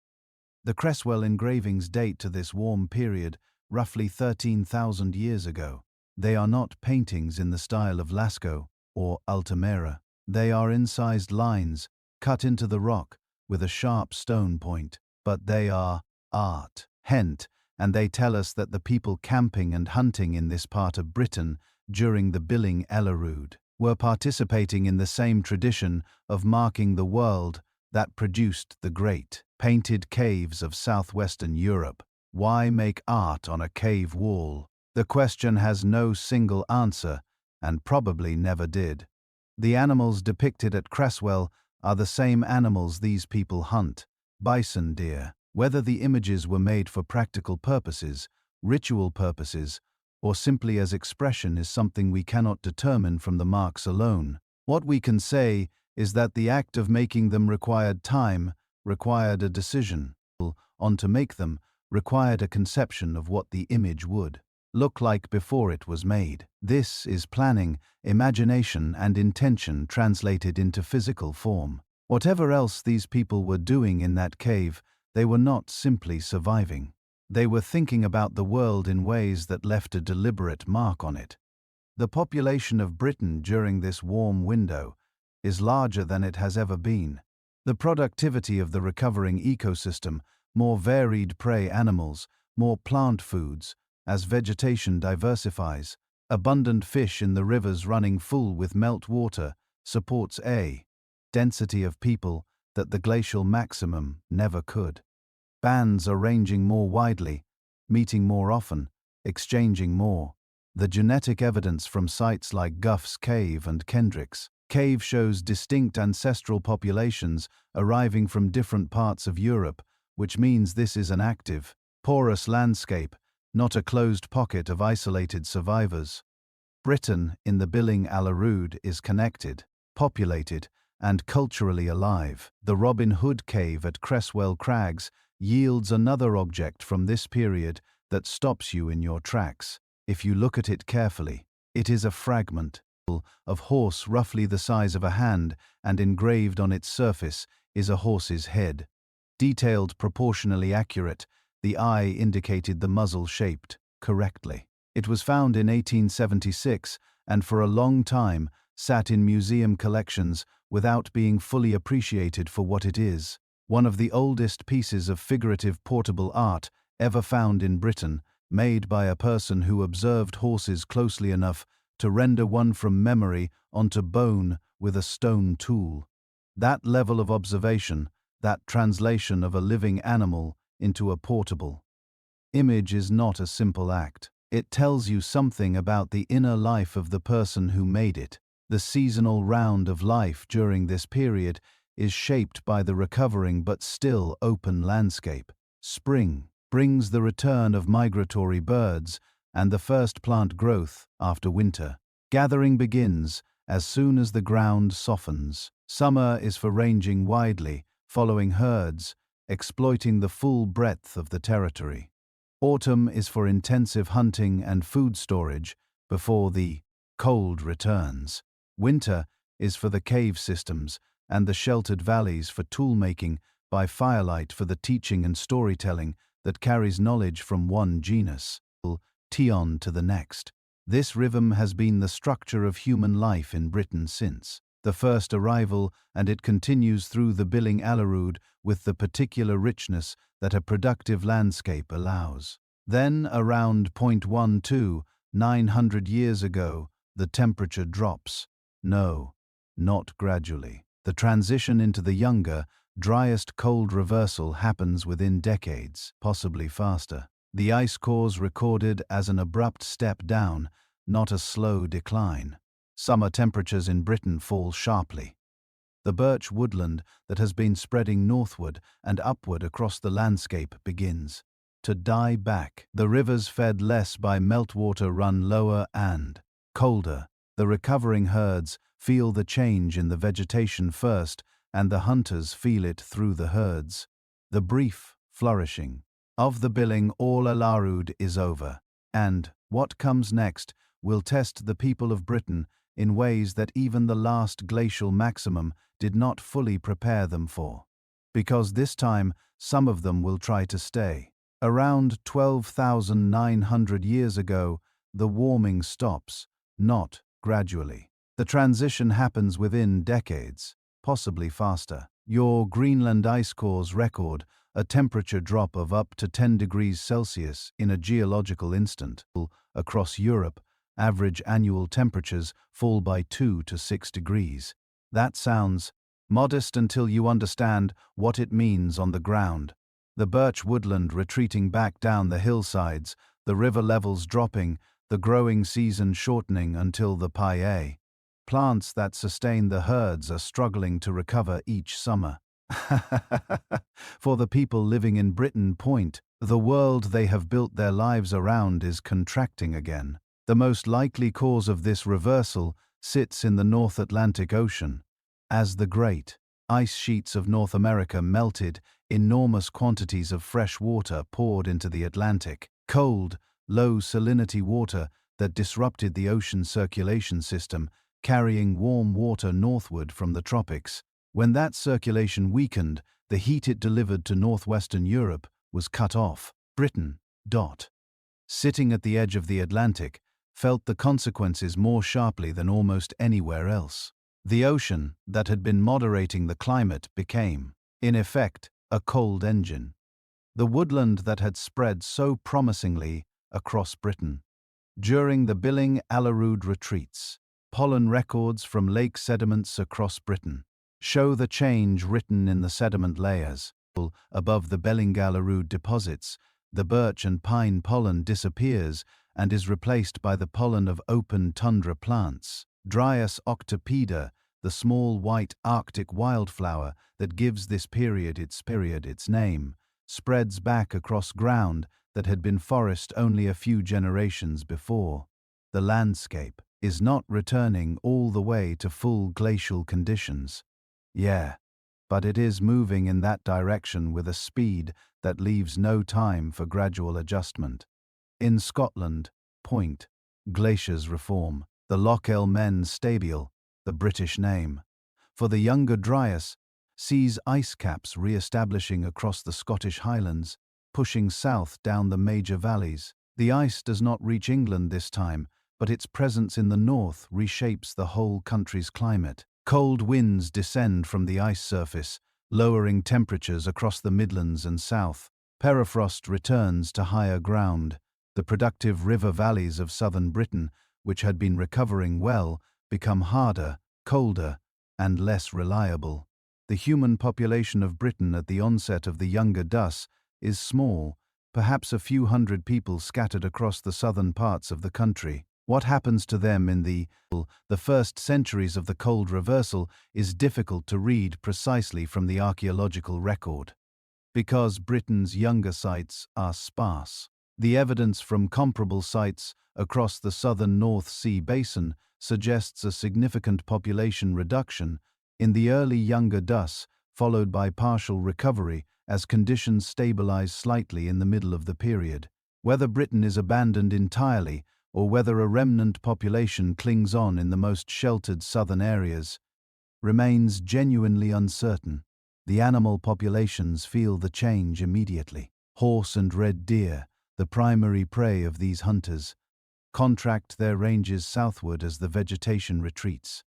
The Cresswell engravings date to this warm period, roughly 13,000 years ago. They are not paintings in the style of Lascaux or Altamira. They are incised lines, cut into the rock with a sharp stone point, but they are art. And they tell us that the people camping and hunting in this part of Britain during the billing Ellarude were participating in the same tradition of marking the world that produced the great painted caves of southwestern Europe. Why make art on a cave wall? The question has no single answer, and probably never did. The animals depicted at Cresswell are the same animals these people hunt, bison, deer. Whether the images were made for practical purposes, ritual purposes, or simply as expression is something we cannot determine from the marks alone. What we can say is that the act of making them required time, required a decision. On to make them required a conception of what the image would look like before it was made. This is planning, imagination, and intention translated into physical form. Whatever else these people were doing in that cave, they were not simply surviving. They were thinking about the world in ways that left a deliberate mark on it. The population of Britain during this warm window is larger than it has ever been. The productivity of the recovering ecosystem, more varied prey animals, more plant foods, as vegetation diversifies, abundant fish in the rivers running full with melt water, supports a density of people that the glacial maximum never could. Bands are ranging more widely, meeting more often, exchanging more. The genetic evidence from sites like Gough's Cave and Kendrick's Cave shows distinct ancestral populations arriving from different parts of Europe, which means this is an active, porous landscape, not a closed pocket of isolated survivors. Britain, in the billing Ellarude, is connected, populated, and culturally alive. The Robin Hood Cave at Cresswell Crags yields another object from this period that stops you in your tracks. If you look at it carefully, it is a fragment of horse roughly the size of a hand, and engraved on its surface is a horse's head. Detailed, proportionally accurate, the eye indicated the muzzle shaped correctly. It was found in 1876 and for a long time sat in museum collections without being fully appreciated for what it is. One of the oldest pieces of figurative portable art ever found in Britain, made by a person who observed horses closely enough to render one from memory onto bone with a stone tool. That level of observation, that translation of a living animal into a portable image is not a simple act. It tells you something about the inner life of the person who made it. The seasonal round of life during this period is shaped by the recovering but still open landscape. Spring brings the return of migratory birds and the first plant growth after winter. Gathering begins as soon as the ground softens. Summer is for ranging widely, following herds, exploiting the full breadth of the territory. Autumn is for intensive hunting and food storage before the cold returns. Winter is for the cave systems and the sheltered valleys for tool-making by firelight, for the teaching and storytelling that carries knowledge from one genus, Tion, to the next. This rhythm has been the structure of human life in Britain since the first arrival, and it continues through the Billing Alarud with the particular richness that a productive landscape allows. Then, around 900 years ago, the temperature drops. No, not gradually. The transition into the younger, driest cold reversal happens within decades, possibly faster. The ice cores recorded as an abrupt step down, not a slow decline. Summer temperatures in Britain fall sharply. The birch woodland that has been spreading northward and upward across the landscape begins to die back. The rivers fed less by meltwater run lower and colder. The recovering herds feel the change in the vegetation first, and the hunters feel it through the herds. The brief flourishing of the Billing Alarud is over, and what comes next will test the people of Britain in ways that even the last glacial maximum did not fully prepare them for. Because this time, some of them will try to stay. Around 12,900 years ago, the warming stops, not gradually. The transition happens within decades, possibly faster. Your Greenland ice cores record a temperature drop of up to 10 degrees Celsius in a geological instant. Across Europe, average annual temperatures fall by 2 to 6 degrees. That sounds modest until you understand what it means on the ground. The birch woodland retreating back down the hillsides, the river levels dropping, the growing season shortening until the paille. Plants that sustain the herds are struggling to recover each summer. For the people living in Britain, the world they have built their lives around is contracting again. The most likely cause of this reversal sits in the North Atlantic Ocean. As the great ice sheets of North America melted, enormous quantities of fresh water poured into the Atlantic. Cold, low salinity water that disrupted the ocean circulation system, carrying warm water northward from the tropics. When that circulation weakened, the heat it delivered to northwestern Europe was cut off. Britain, sitting at the edge of the Atlantic, felt the consequences more sharply than almost anywhere else. The ocean that had been moderating the climate became, in effect, a cold engine. The woodland that had spread so promisingly across Britain. During the Billing Alarud retreats, pollen records from lake sediments across Britain show the change written in the sediment layers. Above the Billing Alarud deposits, the birch and pine pollen disappears and is replaced by the pollen of open tundra plants. Dryas octopeda, the small white Arctic wildflower that gives this period its name, spreads back across ground that had been forest only a few generations before. The landscape is not returning all the way to full glacial conditions. Yeah, but it is moving in that direction with a speed that leaves no time for gradual adjustment. In Scotland, glaciers reform. The Loch Elmen Stabial, the British name, for the younger Dryas, sees ice caps re-establishing across the Scottish Highlands, pushing south down the major valleys. The ice does not reach England this time, but its presence in the north reshapes the whole country's climate. Cold winds descend from the ice surface, lowering temperatures across the Midlands and south. Permafrost returns to higher ground, The productive river valleys of southern Britain, which had been recovering well, become harder, colder, and less reliable. The human population of Britain at the onset of the Younger Dus is small, perhaps a few hundred people scattered across the southern parts of the country. What happens to them in the first centuries of the Cold Reversal is difficult to read precisely from the archaeological record. Because Britain's younger sites are sparse, the evidence from comparable sites across the southern North Sea basin suggests a significant population reduction in the early Younger Dus, followed by partial recovery as conditions stabilize slightly in the middle of the period. Whether Britain is abandoned entirely or whether a remnant population clings on in the most sheltered southern areas remains genuinely uncertain. The animal populations feel the change immediately. Horse and red deer, the primary prey of these hunters, contract their ranges southward as the vegetation retreats.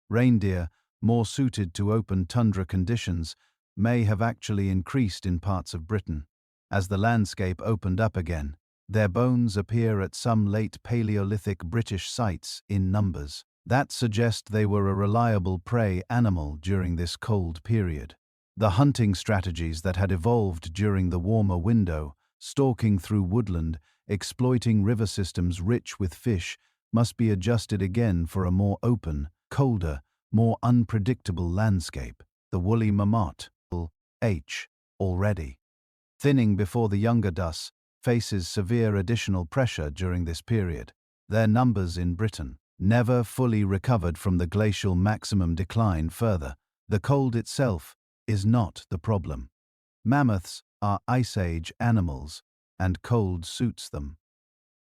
Reindeer, more suited to open tundra conditions, may have actually increased in parts of Britain. As the landscape opened up again, their bones appear at some late Paleolithic British sites in numbers. That suggests they were a reliable prey animal during this cold period. The hunting strategies that had evolved during the warmer window, stalking through woodland, exploiting river systems rich with fish, must be adjusted again for a more open, colder, more unpredictable landscape. The woolly mammoth, already thinning before the Younger Dus, faces severe additional pressure during this period. Their numbers in Britain never fully recovered from the glacial maximum decline further. The cold itself is not the problem. Mammoths are Ice Age animals, and cold suits them.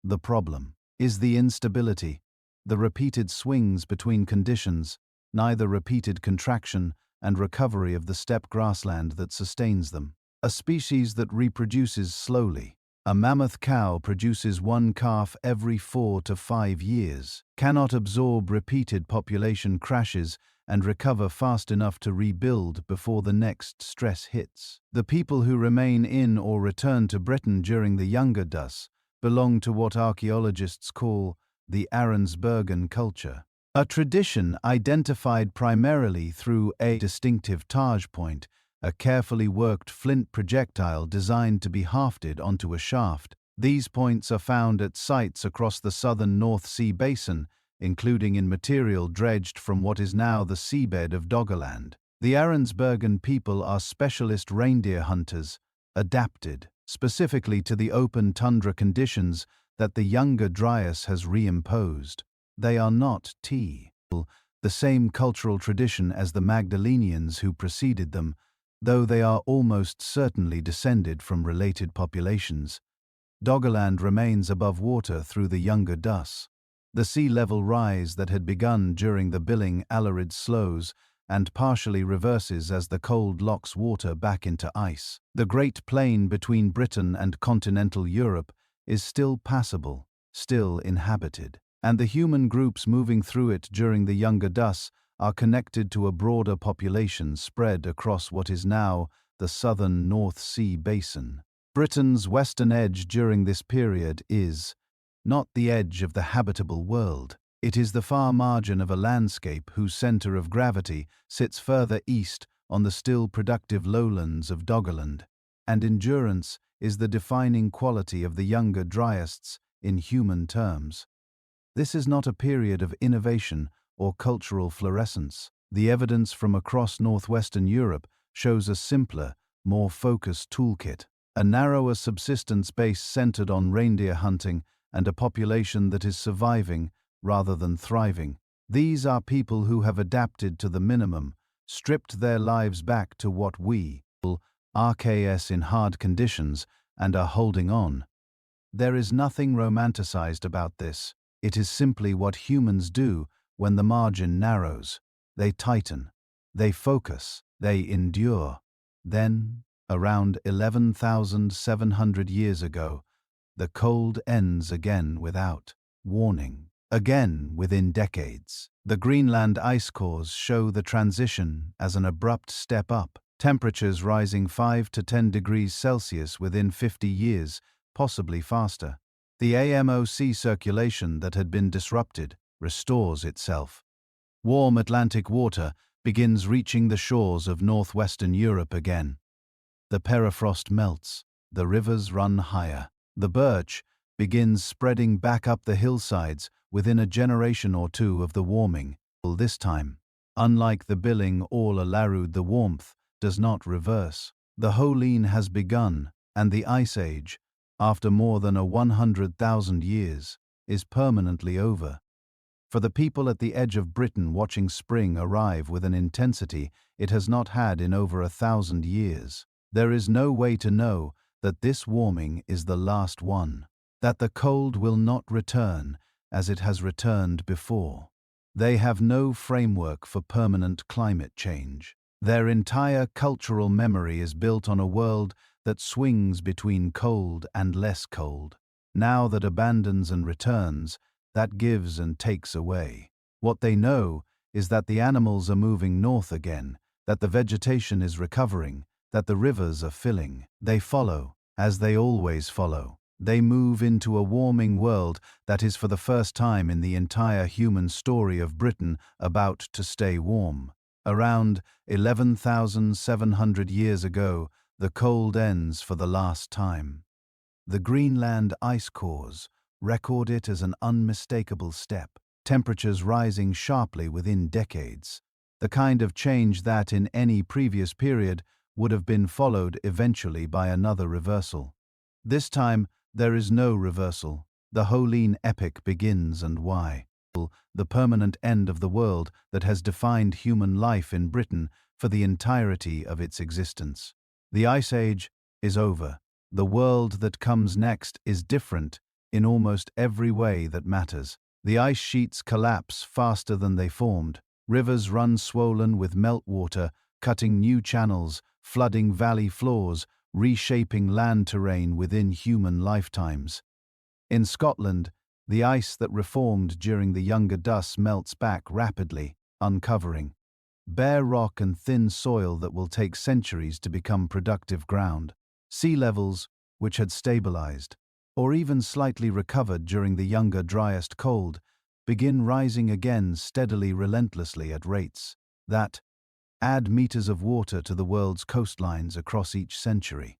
The problem is the instability, the repeated swings between conditions, neither repeated contraction and recovery of the steppe grassland that sustains them. A species that reproduces slowly. A mammoth cow produces one calf every 4 to 5 years, cannot absorb repeated population crashes and recover fast enough to rebuild before the next stress hits. The people who remain in or return to Britain during the Younger Dus belong to what archaeologists call the Arensbergen culture, a tradition identified primarily through a distinctive Taj point, a carefully worked flint projectile designed to be hafted onto a shaft. These points are found at sites across the southern North Sea basin, including in material dredged from what is now the seabed of Doggerland. The Arensbergen people are specialist reindeer hunters, adapted specifically to the open tundra conditions that the Younger Dryas has reimposed. They are not the same cultural tradition as the Magdalenians who preceded them, though they are almost certainly descended from related populations. Doggerland remains above water through the Younger Dus. The sea level rise that had begun during the Billing Alarid slows and partially reverses as the cold locks water back into ice. The Great Plain between Britain and continental Europe is still passable, still inhabited, and the human groups moving through it during the Younger Dus are connected to a broader population spread across what is now the southern North Sea basin. Britain's western edge during this period is not the edge of the habitable world. It is the far margin of a landscape whose center of gravity sits further east on the still productive lowlands of Doggerland, and endurance is the defining quality of the Younger Dryasts in human terms. This is not a period of innovation or cultural fluorescence. The evidence from across northwestern Europe shows a simpler, more focused toolkit, a narrower subsistence base centered on reindeer hunting and a population that is surviving rather than thriving. These are people who have adapted to the minimum, stripped their lives back to what we call RKS in hard conditions, and are holding on. There is nothing romanticized about this. It is simply what humans do when the margin narrows. They tighten, they focus, they endure. Then, around 11,700 years ago, the cold ends again without warning. Again within decades. The Greenland ice cores show the transition as an abrupt step up, temperatures rising 5 to 10 degrees Celsius within 50 years, possibly faster. The AMOC circulation that had been disrupted restores itself. Warm Atlantic water begins reaching the shores of northwestern Europe again. The permafrost melts, the rivers run higher. The birch begins spreading back up the hillsides within a generation or two of the warming. This time, unlike the billing or Larude, the warmth does not reverse. The Holene has begun, and the Ice Age, after more than 100,000 years, is permanently over. For the people at the edge of Britain watching spring arrive with an intensity it has not had in over 1,000 years, there is no way to know that this warming is the last one, that the cold will not return as it has returned before. They have no framework for permanent climate change. Their entire cultural memory is built on a world that swings between cold and less cold. Now that abandons and returns, that gives and takes away. What they know is that the animals are moving north again, that the vegetation is recovering, that the rivers are filling. They follow, as they always follow. They move into a warming world that is for the first time in the entire human story of Britain about to stay warm. Around 11,700 years ago, the cold ends for the last time. The Greenland ice cores record it as an unmistakable step, temperatures rising sharply within decades, the kind of change that in any previous period would have been followed eventually by another reversal. This time, there is no reversal. The Holene epic begins, and why? The permanent end of the world that has defined human life in Britain for the entirety of its existence. The Ice Age is over. The world that comes next is different in almost every way that matters. The ice sheets collapse faster than they formed. Rivers run swollen with meltwater, cutting new channels, flooding valley floors, reshaping land terrain within human lifetimes. In Scotland, the ice that reformed during the Younger Duss melts back rapidly, uncovering bare rock and thin soil that will take centuries to become productive ground. Sea levels, which had stabilized, or even slightly recovered during the Younger driest cold, begin rising again steadily, relentlessly at rates that add meters of water to the world's coastlines across each century.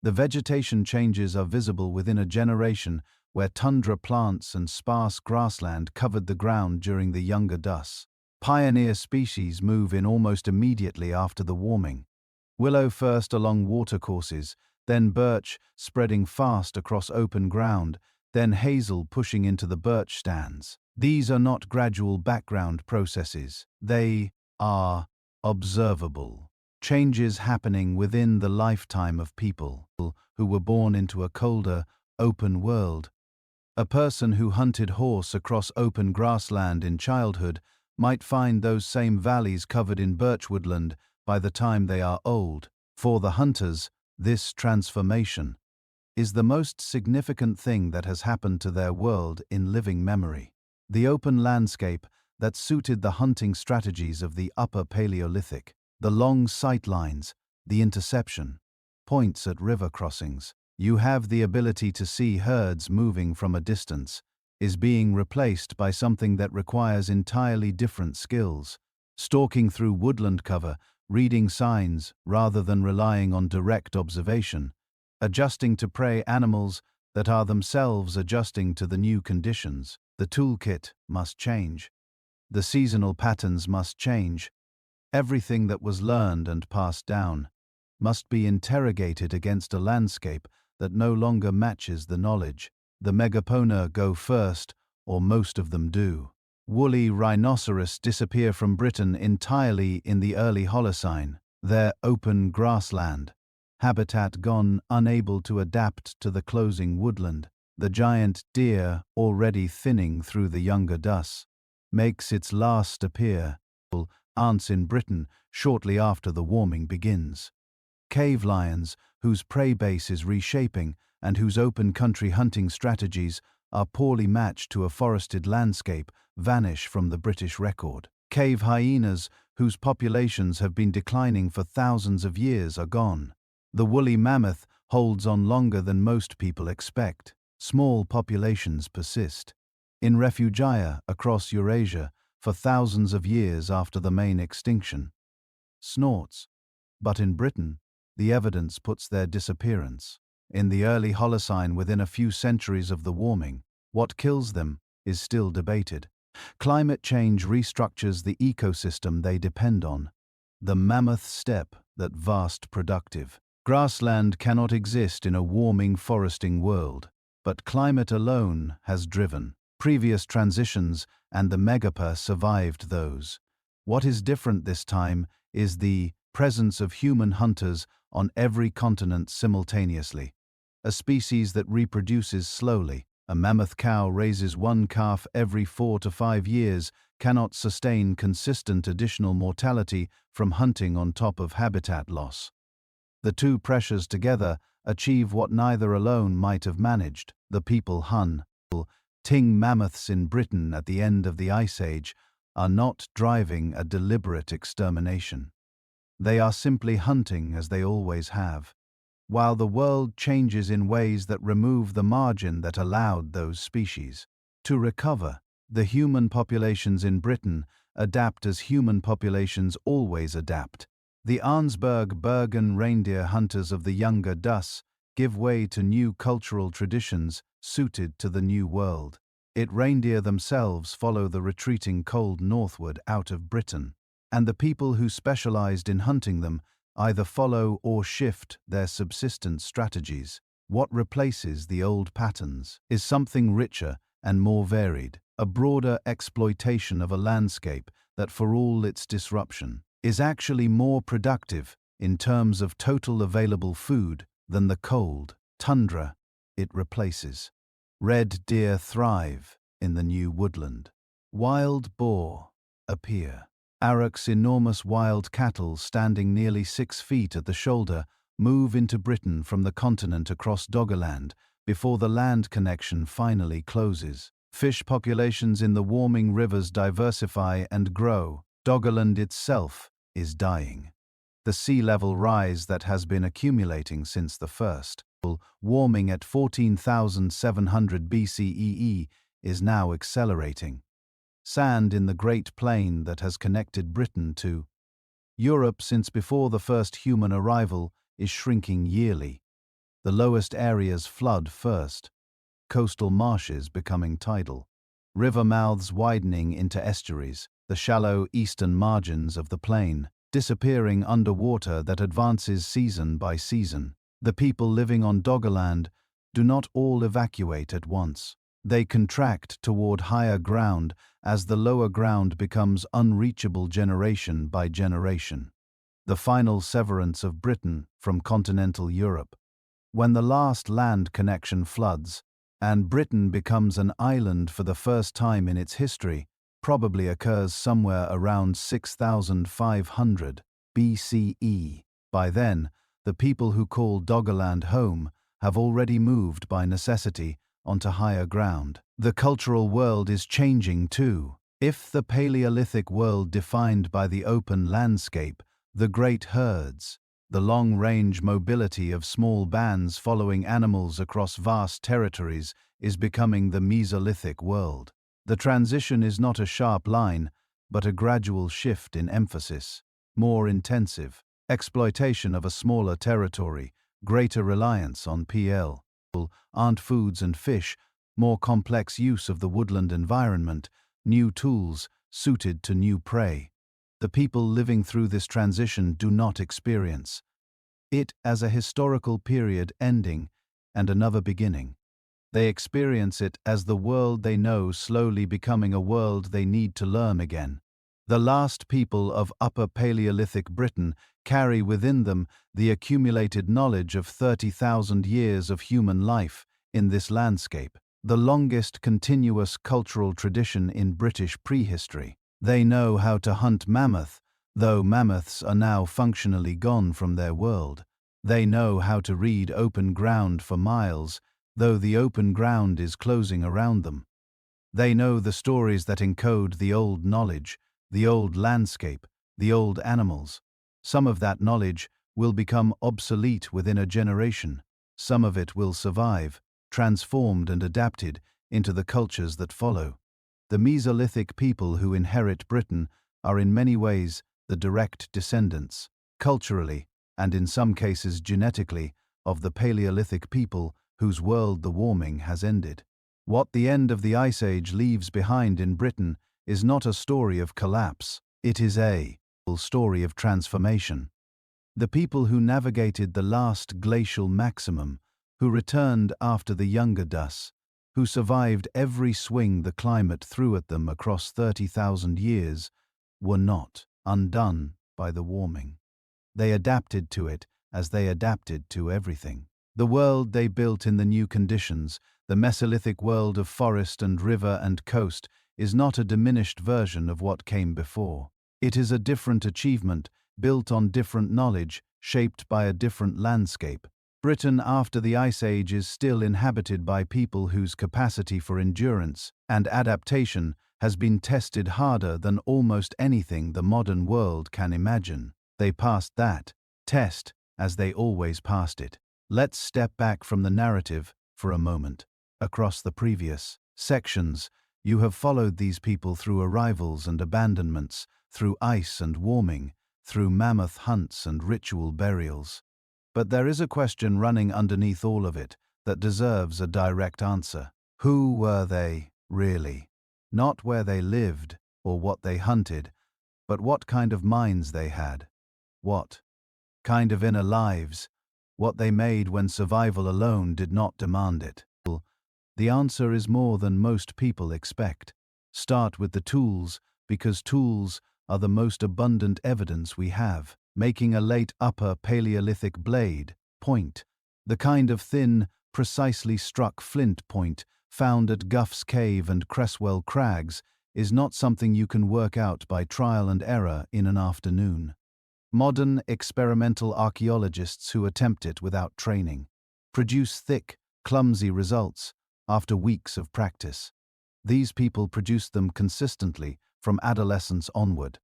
The vegetation changes are visible within a generation where tundra plants and sparse grassland covered the ground during the Younger Duss. Pioneer species move in almost immediately after the warming. Willow first along watercourses, then birch spreading fast across open ground, then hazel pushing into the birch stands. These are not gradual background processes. They are observable. Changes happening within the lifetime of people who were born into a colder, open world. A person who hunted horse across open grassland in childhood might find those same valleys covered in birch woodland by the time they are old. For the hunters, this transformation is the most significant thing that has happened to their world in living memory. The open landscape that suited the hunting strategies of the Upper Paleolithic, the long sight lines, the interception points at river crossings. You have the ability to see herds moving from a distance, is being replaced by something that requires entirely different skills. Stalking through woodland cover, reading signs rather than relying on direct observation, adjusting to prey animals that are themselves adjusting to the new conditions. The toolkit must change. The seasonal patterns must change. Everything that was learned and passed down must be interrogated against a landscape that no longer matches the knowledge. The megapoda go first, or most of them do. Woolly rhinoceros disappear from Britain entirely in the early Holocene, their open grassland habitat gone, unable to adapt to the closing woodland. The giant deer, already thinning through the Younger Duss, makes its last appearance in Britain shortly after the warming begins. Cave lions, whose prey base is reshaping and whose open country hunting strategies are poorly matched to a forested landscape, vanish from the British record. Cave hyenas, whose populations have been declining for thousands of years, are gone. The woolly mammoth holds on longer than most people expect. small populations persist. In refugia across Eurasia for thousands of years after the main extinction. Snorts. But in Britain, the evidence puts their disappearance. In the early Holocene, within a few centuries of the warming, what kills them is still debated. Climate change restructures the ecosystem they depend on. The mammoth steppe, that vast productive grassland, cannot exist in a warming foresting world, but climate alone has driven previous transitions, and the megapa survived those. What is different this time is the presence of human hunters on every continent simultaneously. A species that reproduces slowly. A mammoth cow raises one calf every 4 to 5 years, cannot sustain consistent additional mortality from hunting on top of habitat loss. The two pressures together achieve what neither alone might have managed. The people Ting mammoths in Britain at the end of the Ice Age are not driving a deliberate extermination. They are simply hunting as they always have, while the world changes in ways that remove the margin that allowed those species to recover. The human populations in Britain adapt as human populations always adapt. The Arnsberg-Bergen reindeer hunters of the younger Dus give way to new cultural traditions suited to the new world. Reindeer themselves follow the retreating cold northward out of Britain, and the people who specialized in hunting them either follow or shift their subsistence strategies. What replaces the old patterns is something richer and more varied, a broader exploitation of a landscape that, for all its disruption, is actually more productive in terms of total available food than the cold tundra it replaces. Red deer thrive in the new woodland. Wild boar appear. Aruk's enormous wild cattle, standing nearly 6 feet at the shoulder, move into Britain from the continent across Doggerland before the land connection finally closes. Fish populations in the warming rivers diversify and grow. Doggerland itself is dying. The sea level rise that has been accumulating since the first warming at 14,700 BCE is now accelerating. Sand in the Great Plain that has connected Britain to Europe since before the first human arrival is shrinking yearly. The lowest areas flood first, coastal marshes becoming tidal, river mouths widening into estuaries, the shallow eastern margins of the plain disappearing under water that advances season by season. The people living on Doggerland do not all evacuate at once. They contract toward higher ground as the lower ground becomes unreachable generation by generation. The final severance of Britain from continental Europe. When the last land connection floods, and Britain becomes an island for the first time in its history, probably occurs somewhere around 6,500 BCE. By then, the people who call Doggerland home have already moved by necessity onto higher ground. The cultural world is changing too. If the Paleolithic world defined by the open landscape, the great herds, the long-range mobility of small bands following animals across vast territories is becoming the Mesolithic world. The transition is not a sharp line, but a gradual shift in emphasis. More intensive exploitation of a smaller territory, greater reliance on plant foods and fish, more complex use of the woodland environment, new tools suited to new prey. The people living through this transition do not experience it as a historical period ending and another beginning. They experience it as the world they know slowly becoming a world they need to learn again. The last people of Upper Paleolithic Britain carry within them the accumulated knowledge of 30,000 years of human life in this landscape, the longest continuous cultural tradition in British prehistory. They know how to hunt mammoth, though mammoths are now functionally gone from their world. They know how to read open ground for miles, though the open ground is closing around them. They know the stories that encode the old knowledge, the old landscape, the old animals. Some of that knowledge will become obsolete within a generation. Some of it will survive, transformed and adapted into the cultures that follow. The Mesolithic people who inherit Britain are in many ways the direct descendants, culturally, and in some cases genetically, of the Paleolithic people whose world the warming has ended. What the end of the Ice Age leaves behind in Britain is not a story of collapse, it is a story of transformation. The people who navigated the last glacial maximum, who returned after the Younger Dust, who survived every swing the climate threw at them across 30,000 years, were not undone by the warming. They adapted to it as they adapted to everything. The world they built in the new conditions, the Mesolithic world of forest and river and coast, is not a diminished version of what came before. It is a different achievement, built on different knowledge, shaped by a different landscape. Britain after the Ice Age is still inhabited by people whose capacity for endurance and adaptation has been tested harder than almost anything the modern world can imagine. They passed that test as they always passed it. Let's step back from the narrative for a moment. Across the previous sections, you have followed these people through arrivals and abandonments, through ice and warming, through mammoth hunts and ritual burials. But there is a question running underneath all of it that deserves a direct answer. Who were they, really? Not where they lived or what they hunted, but what kind of minds they had. What kind of inner lives, what they made when survival alone did not demand it. The answer is more than most people expect. Start with the tools, because tools are the most abundant evidence we have. Making a late Upper Paleolithic blade, point, the kind of thin, precisely struck flint point found at Gough's Cave and Cresswell Crags, is not something you can work out by trial and error in an afternoon. Modern experimental archaeologists who attempt it without training produce thick, clumsy results after weeks of practice. These people produced them consistently from adolescence onward,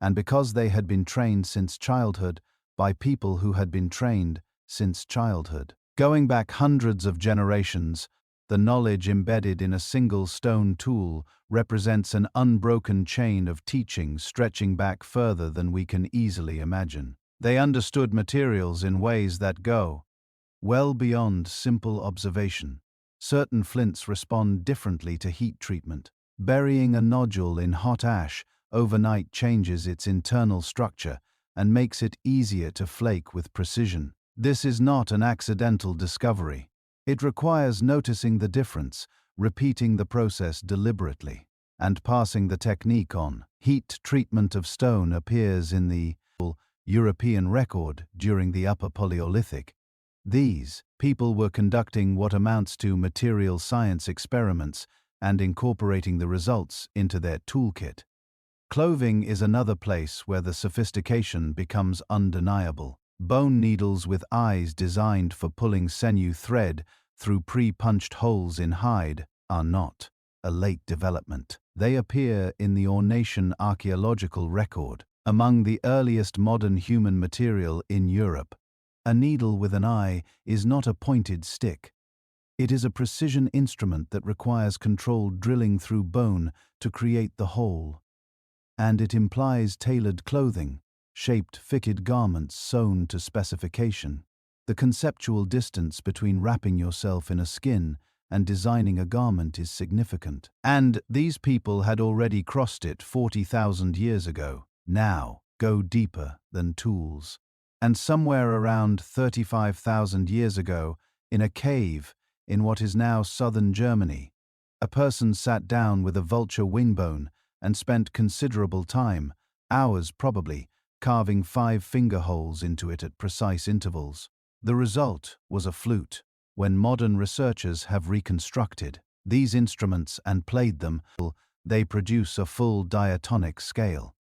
and because they had been trained since childhood by people who had been trained since childhood. Going back hundreds of generations, the knowledge embedded in a single stone tool represents an unbroken chain of teaching stretching back further than we can easily imagine. They understood materials in ways that go well beyond simple observation. Certain flints respond differently to heat treatment. Burying a nodule in hot ash overnight changes its internal structure and makes it easier to flake with precision. This is not an accidental discovery. It requires noticing the difference, repeating the process deliberately, and passing the technique on. Heat treatment of stone appears in the European record during the Upper Paleolithic. These people were conducting what amounts to material science experiments and incorporating the results into their toolkit. Clothing is another place where the sophistication becomes undeniable. Bone needles with eyes designed for pulling sinew thread through pre-punched holes in hide are not a late development. They appear in the Ornatian archaeological record. Among the earliest modern human material in Europe, a needle with an eye is not a pointed stick. It is a precision instrument that requires controlled drilling through bone to create the hole. And it implies tailored clothing, shaped fitted garments sewn to specification. The conceptual distance between wrapping yourself in a skin and designing a garment is significant. And these people had already crossed it 40,000 years ago. Now, go deeper than tools. And somewhere around 35,000 years ago, in a cave in what is now southern Germany, a person sat down with a vulture wingbone and spent considerable time, hours probably, carving 5 finger holes into it at precise intervals. The result was a flute. When modern researchers have reconstructed these instruments and played them, they produce a full diatonic scale.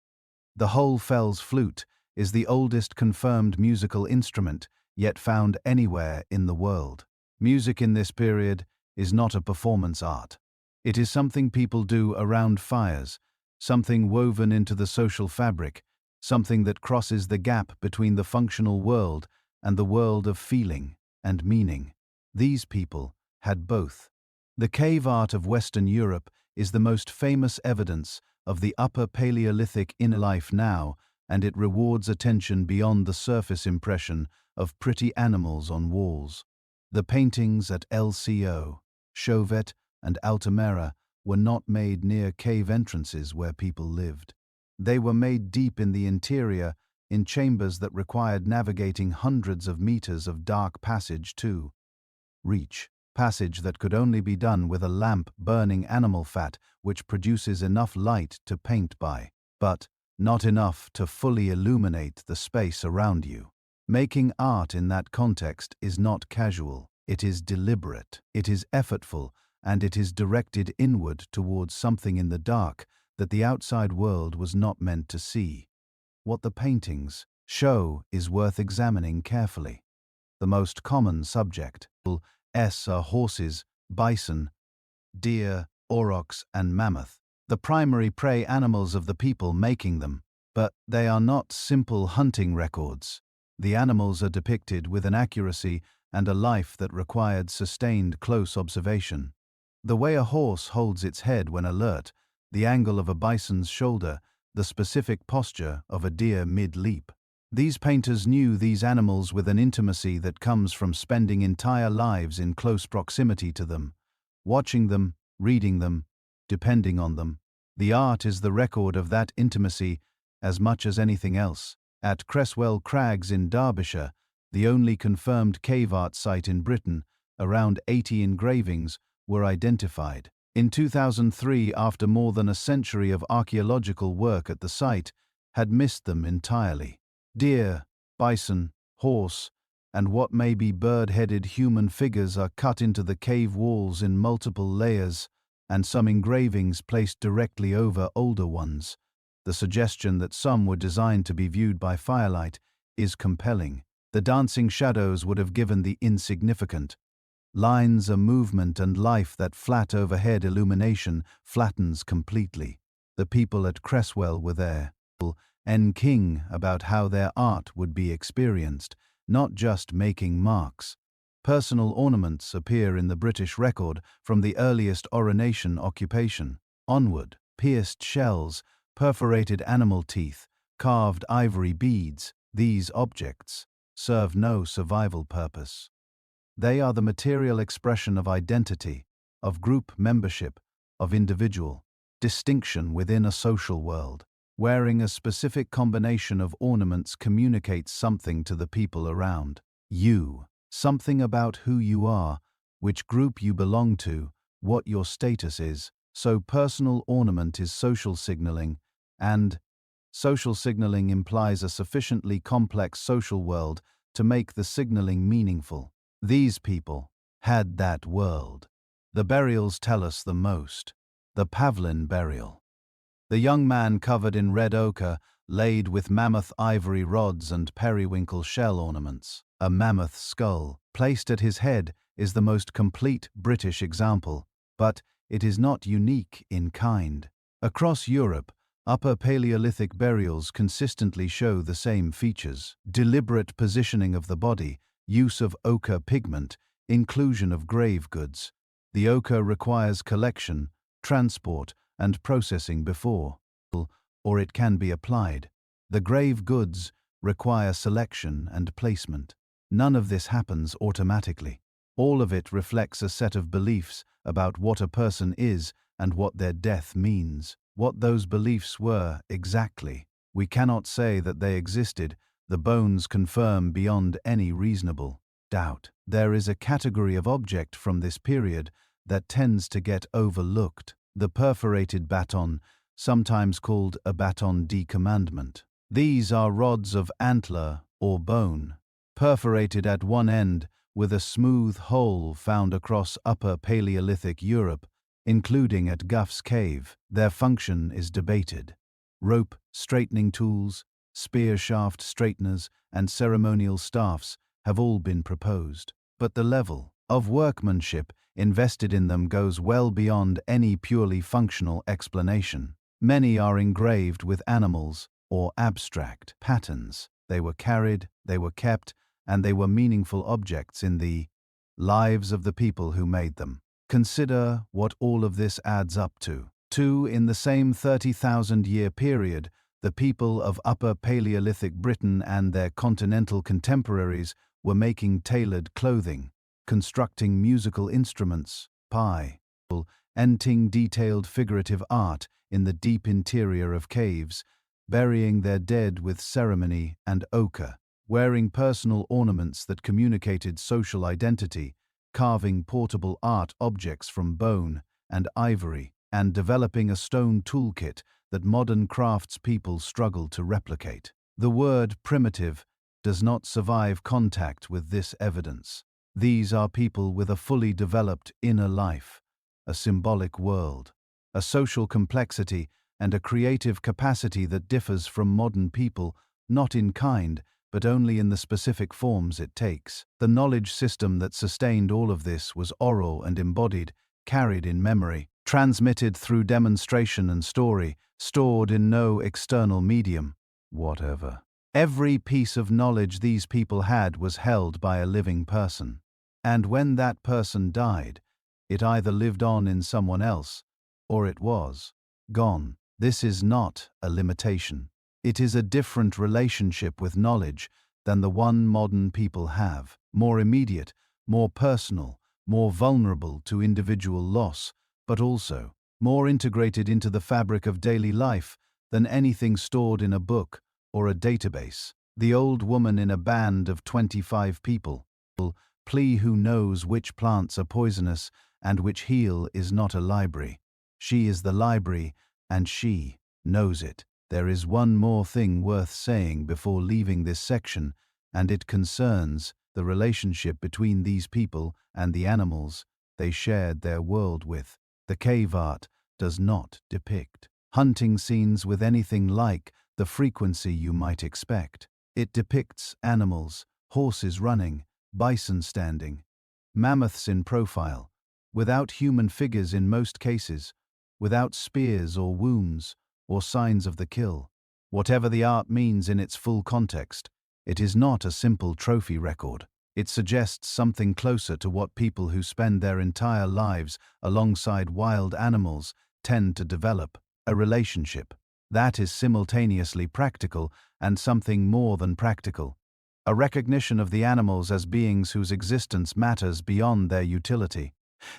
The Hohlfels flute is the oldest confirmed musical instrument yet found anywhere in the world. Music in this period is not a performance art. It is something people do around fires, something woven into the social fabric, something that crosses the gap between the functional world and the world of feeling and meaning. These people had both. The cave art of Western Europe is the most famous evidence of the Upper Paleolithic inner life now, and it rewards attention beyond the surface impression of pretty animals on walls. The paintings at LCO, Chauvet, and Altamira were not made near cave entrances where people lived. They were made deep in the interior, in chambers that required navigating hundreds of meters of dark passage to reach. Passage that could only be done with a lamp burning animal fat which produces enough light to paint by, but not enough to fully illuminate the space around you. Making art in that context is not casual, it is deliberate, it is effortful, and it is directed inward towards something in the dark that the outside world was not meant to see. What the paintings show is worth examining carefully. The most common subject are horses, bison, deer, aurochs, and mammoth, the primary prey animals of the people making them. But they are not simple hunting records. The animals are depicted with an accuracy and a life that required sustained close observation. The way a horse holds its head when alert, the angle of a bison's shoulder, the specific posture of a deer mid-leap. These painters knew these animals with an intimacy that comes from spending entire lives in close proximity to them, watching them, reading them, depending on them. The art is the record of that intimacy as much as anything else. At Cresswell Crags in Derbyshire, the only confirmed cave art site in Britain, around 80 engravings were identified. In 2003, after more than a century of archaeological work at the site, had missed them entirely. Deer, bison, horse, and what may be bird-headed human figures are cut into the cave walls in multiple layers, and some engravings placed directly over older ones. The suggestion that some were designed to be viewed by firelight is compelling. The dancing shadows would have given the insignificant lines a movement and life that flat overhead illumination flattens completely. The people at Cresswell were there, king about how their art would be experienced, not just making marks. Personal ornaments appear in the British record from the earliest Oronation occupation onward. Pierced shells, perforated animal teeth, carved ivory beads, these objects serve no survival purpose. They are the material expression of identity, of group membership, of individual distinction within a social world. Wearing a specific combination of ornaments communicates something to the people around you, something about who you are, which group you belong to, what your status is. So personal ornament is social signaling, and social signaling implies a sufficiently complex social world to make the signaling meaningful. These people had that world. The burials tell us the most. The Pavlin burial. The young man covered in red ochre, laid with mammoth ivory rods and periwinkle shell ornaments. A mammoth skull, placed at his head, is the most complete British example, but it is not unique in kind. Across Europe, Upper Paleolithic burials consistently show the same features: deliberate positioning of the body, use of ochre pigment, inclusion of grave goods. The ochre requires collection, transport, and processing before, or it can be applied. The grave goods require selection and placement. None of this happens automatically. All of it reflects a set of beliefs about what a person is and what their death means. What those beliefs were exactly, we cannot say that they existed. The bones confirm beyond any reasonable doubt. There is a category of object from this period that tends to get overlooked: the perforated baton, sometimes called a baton de commandement. These are rods of antler or bone, perforated at one end with a smooth hole found across Upper Paleolithic Europe, including at Gough's Cave. Their function is debated. Rope, straightening tools, spear shaft straighteners, and ceremonial staffs have all been proposed. But the level of workmanship invested in them goes well beyond any purely functional explanation. Many are engraved with animals or abstract patterns. They were carried, they were kept, and they were meaningful objects in the lives of the people who made them. Consider what all of this adds up to. In the same 30,000-year period, the people of Upper Paleolithic Britain and their continental contemporaries were making tailored clothing, constructing musical instruments, painting detailed figurative art in the deep interior of caves, burying their dead with ceremony and ochre, wearing personal ornaments that communicated social identity, carving portable art objects from bone and ivory, and developing a stone toolkit that modern craftspeople struggle to replicate. The word primitive does not survive contact with this evidence. These are people with a fully developed inner life, a symbolic world, a social complexity, and a creative capacity that differs from modern people, not in kind, but only in the specific forms it takes. The knowledge system that sustained all of this was oral and embodied, carried in memory, transmitted through demonstration and story, stored in no external medium, whatever. Every piece of knowledge these people had was held by a living person. And when that person died, it either lived on in someone else, or it was gone. This is not a limitation. It is a different relationship with knowledge than the one modern people have, more immediate, more personal, more vulnerable to individual loss, but also more integrated into the fabric of daily life than anything stored in a book or a database. The old woman in a band of 25 people, plea who knows which plants are poisonous and which heal is not a library. She is the library, and she knows it. There is one more thing worth saying before leaving this section, and it concerns the relationship between these people and the animals they shared their world with. The cave art does not depict hunting scenes with anything like the frequency you might expect. It depicts animals, horses running, bison standing, mammoths in profile, without human figures in most cases, without spears or wounds or signs of the kill. Whatever the art means in its full context, it is not a simple trophy record. It suggests something closer to what people who spend their entire lives alongside wild animals tend to develop, a relationship that is simultaneously practical and something more than practical, a recognition of the animals as beings whose existence matters beyond their utility.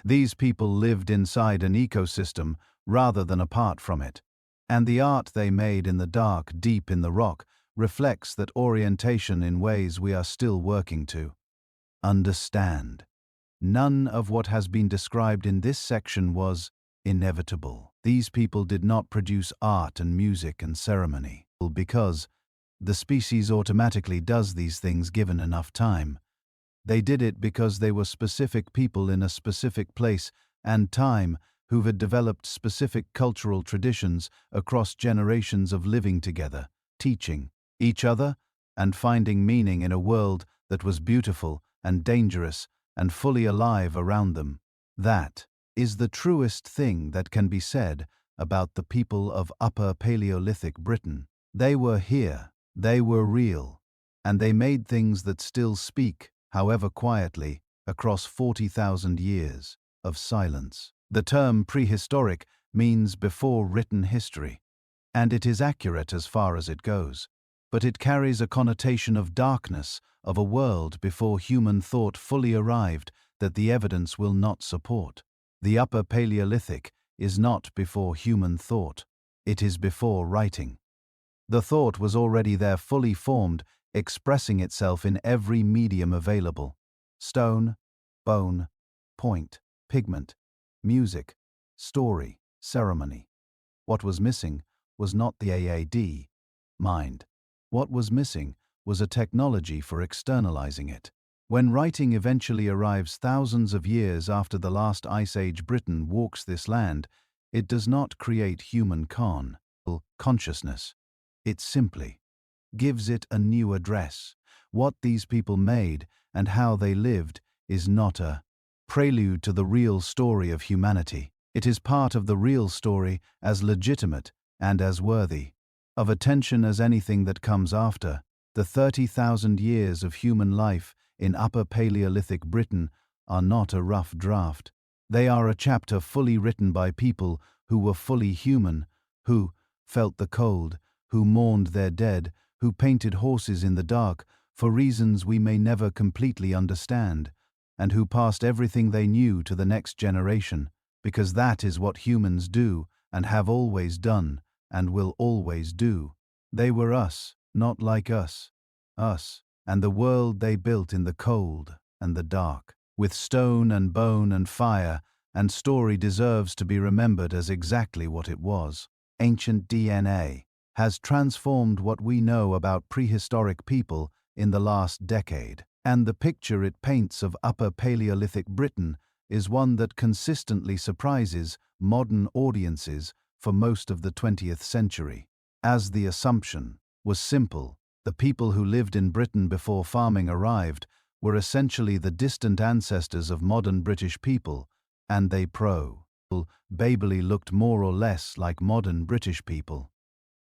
These people lived inside an ecosystem rather than apart from it, and the art they made in the dark deep in the rock reflects that orientation in ways we are still working to understand. None of what has been described in this section was inevitable. These people did not produce art and music and ceremony because the species automatically does these things given enough time. They did it because they were specific people in a specific place and time who had developed specific cultural traditions across generations of living together, teaching each other, and finding meaning in a world that was beautiful and dangerous and fully alive around them. That is the truest thing that can be said about the people of Upper Paleolithic Britain. They were here, they were real, and they made things that still speak, however quietly, across 40,000 years of silence. The term prehistoric means before written history, and it is accurate as far as it goes, but it carries a connotation of darkness, of a world before human thought fully arrived that the evidence will not support. The Upper Paleolithic is not before human thought, it is before writing. The thought was already there fully formed, expressing itself in every medium available: stone, bone, point, pigment, music, story, ceremony. What was missing was not the mind. What was missing was a technology for externalizing it. When writing eventually arrives thousands of years after the last Ice Age Britain walks this land, it does not create human consciousness. It simply gives it a new address. What these people made and how they lived is not a prelude to the real story of humanity. It is part of the real story, as legitimate and as worthy of attention as anything that comes after. The 30,000 years of human life in Upper Paleolithic Britain are not a rough draft. They are a chapter fully written by people who were fully human, who felt the cold, who mourned their dead, who painted horses in the dark for reasons we may never completely understand, and who passed everything they knew to the next generation, because that is what humans do and have always done and will always do. They were us, not like us. Us, and the world they built in the cold and the dark, with stone and bone and fire, and story deserves to be remembered as exactly what it was. Ancient DNA has transformed what we know about prehistoric people in the last decade, and the picture it paints of Upper Paleolithic Britain is one that consistently surprises modern audiences for most of the 20th century. As the assumption was simple, the people who lived in Britain before farming arrived were essentially the distant ancestors of modern British people, and they probably looked more or less like modern British people.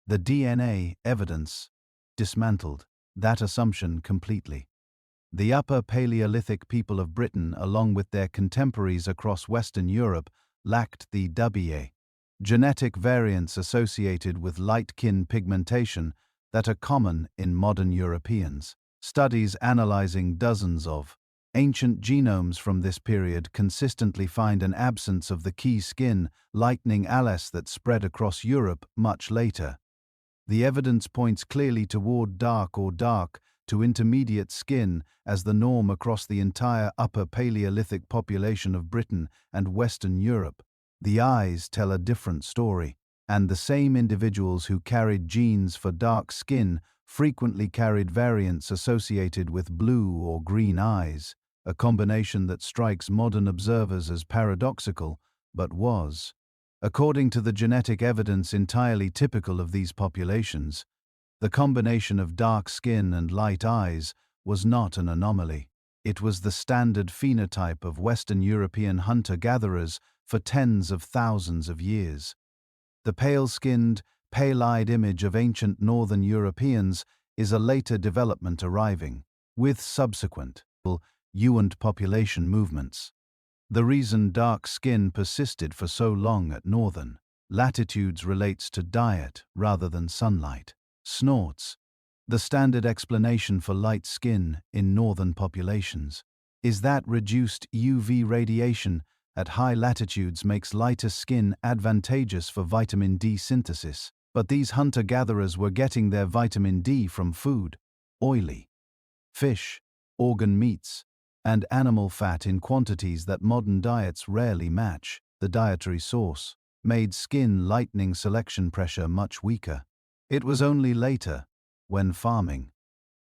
The DNA evidence dismantled that assumption completely. The Upper Paleolithic people of Britain, along with their contemporaries across Western Europe, lacked the genetic variants associated with light-kin pigmentation that are common in modern Europeans. Studies analyzing dozens of ancient genomes from this period consistently find an absence of the key skin lightening allele that spread across Europe much later. The evidence points clearly toward dark or dark to intermediate skin as the norm across the entire Upper Paleolithic population of Britain and Western Europe. The eyes tell a different story, and the same individuals who carried genes for dark skin frequently carried variants associated with blue or green eyes, a combination that strikes modern observers as paradoxical, but was, according to the genetic evidence, entirely typical of these populations. The combination of dark skin and light eyes was not an anomaly. It was the standard phenotype of Western European hunter-gatherers for tens of thousands of years. The pale-skinned, pale-eyed image of ancient Northern Europeans is a later development arriving, with subsequent and population movements. The reason dark skin persisted for so long at northern latitudes relates to diet rather than sunlight. Snorts, the standard explanation for light skin in northern populations, is that reduced UV radiation at high latitudes makes lighter skin advantageous for vitamin D synthesis. But these hunter-gatherers were getting their vitamin D from food, oily fish, organ meats, and animal fat in quantities that modern diets rarely match. The dietary source made skin lightening selection pressure much weaker. It was only later, when farming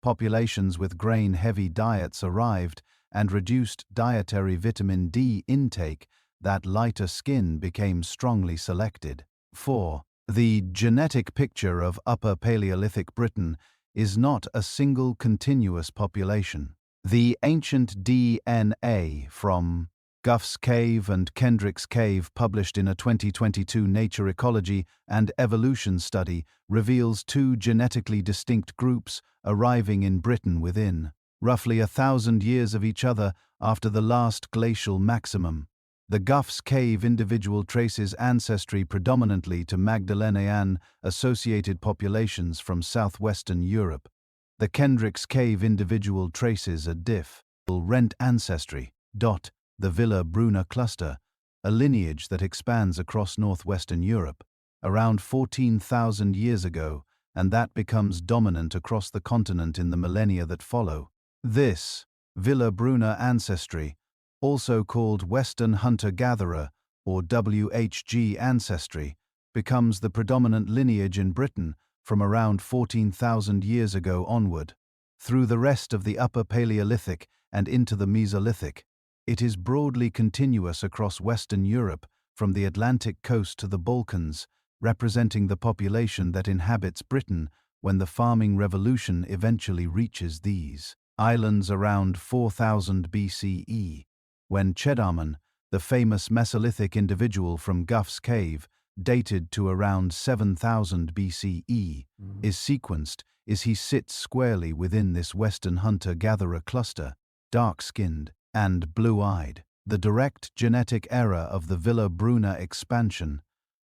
populations with grain-heavy diets arrived and reduced dietary vitamin D intake, that lighter skin became strongly selected. 4. The genetic picture of Upper Paleolithic Britain is not a single continuous population. The ancient DNA from Gough's Cave and Kendrick's Cave, published in a 2022 Nature Ecology and Evolution study, reveals two genetically distinct groups arriving in Britain within roughly 1,000 years of each other after the last glacial maximum. The Gough's Cave individual traces ancestry predominantly to Magdalénian-associated populations from southwestern Europe. The Kendrick's Cave individual traces a different ancestry. The Villa Bruna cluster, a lineage that expands across northwestern Europe, around 14,000 years ago, and that becomes dominant across the continent in the millennia that follow. This Villa Bruna ancestry, also called Western Hunter-Gatherer or WHG ancestry, becomes the predominant lineage in Britain from around 14,000 years ago onward. Through the rest of the Upper Paleolithic and into the Mesolithic, it is broadly continuous across Western Europe, from the Atlantic coast to the Balkans, representing the population that inhabits Britain when the farming revolution eventually reaches these islands around 4000 BCE, when Chedarman, the famous Mesolithic individual from Gough's Cave, dated to around 7000 BCE, is sequenced, he sits squarely within this Western hunter-gatherer cluster, dark-skinned and blue-eyed. The direct genetic error of the Villa Bruna expansion.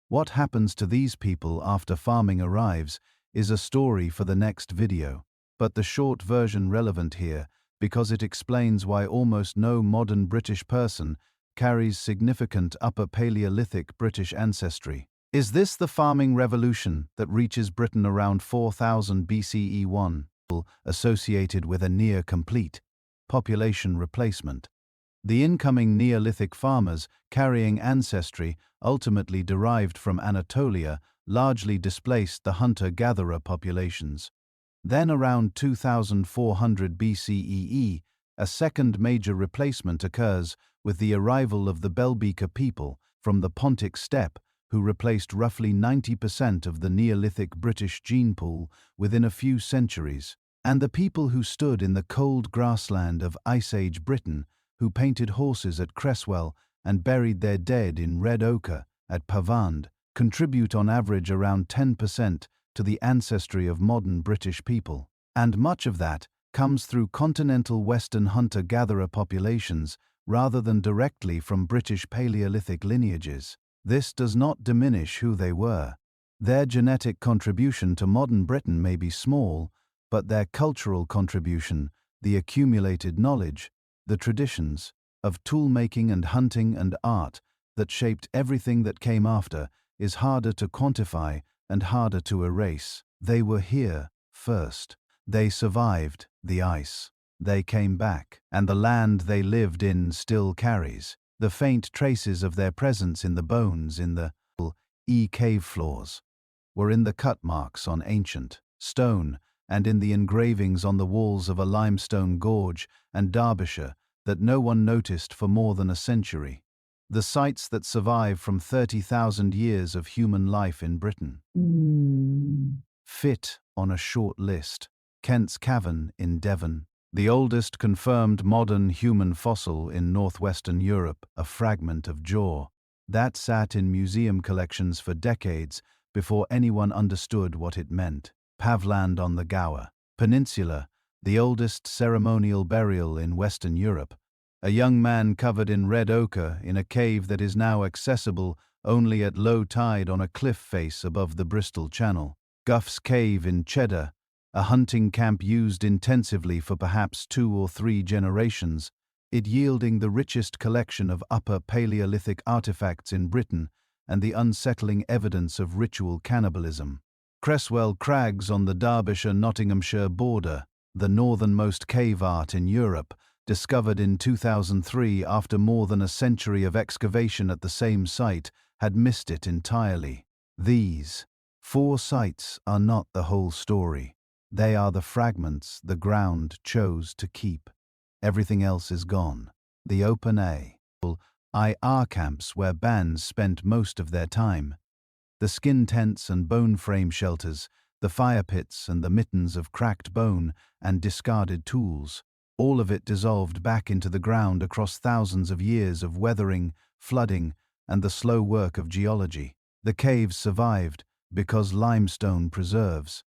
What happens to these people after farming arrives is a story for the next video, but the short version relevant here because it explains why almost no modern British person carries significant Upper Paleolithic British ancestry. Is this the farming revolution that reaches Britain around 4000 BCE 1, associated with a near-complete population replacement? The incoming Neolithic farmers carrying ancestry ultimately derived from Anatolia largely displaced the hunter-gatherer populations. Then around 2400 BCE, a second major replacement occurs with the arrival of the Belgica people from the Pontic steppe, who replaced roughly 90% of the Neolithic British gene pool within a few centuries, and the people who stood in the cold grassland of Ice Age Britain, who painted horses at Cresswell and buried their dead in red ochre at Pavand, contribute on average around 10% to the ancestry of modern British people. And much of that comes through continental Western hunter-gatherer populations rather than directly from British Paleolithic lineages. This does not diminish who they were. Their genetic contribution to modern Britain may be small, but their cultural contribution, the accumulated knowledge, the traditions of tool-making and hunting and art that shaped everything that came after, is harder to quantify and harder to erase. They were here first. They survived the ice. They came back, and the land they lived in still carries the faint traces of their presence in the bones in the cave floors, were in the cut marks on ancient stone, and in the engravings on the walls of a limestone gorge and Derbyshire that no one noticed for more than a century. The sites that survive from 30,000 years of human life in Britain fit on a short list. Kent's Cavern in Devon, the oldest confirmed modern human fossil in northwestern Europe, a fragment of jaw that sat in museum collections for decades before anyone understood what it meant. Pavland on the Gower Peninsula, the oldest ceremonial burial in Western Europe, a young man covered in red ochre in a cave that is now accessible only at low tide on a cliff face above the Bristol Channel. Gough's Cave in Cheddar, a hunting camp used intensively for perhaps 2 or 3 generations, it yielding the richest collection of Upper Paleolithic artifacts in Britain and the unsettling evidence of ritual cannibalism. Cresswell Crags on the Derbyshire-Nottinghamshire border, the northernmost cave art in Europe, discovered in 2003 after more than a century of excavation at the same site, had missed it entirely. These 4 sites are not the whole story. They are the fragments the ground chose to keep. Everything else is gone. The open IR camps where bands spent most of their time. The skin tents and bone frame shelters, the fire pits and the mittens of cracked bone and discarded tools. All of it dissolved back into the ground across thousands of years of weathering, flooding, and the slow work of geology. The caves survived because limestone preserves.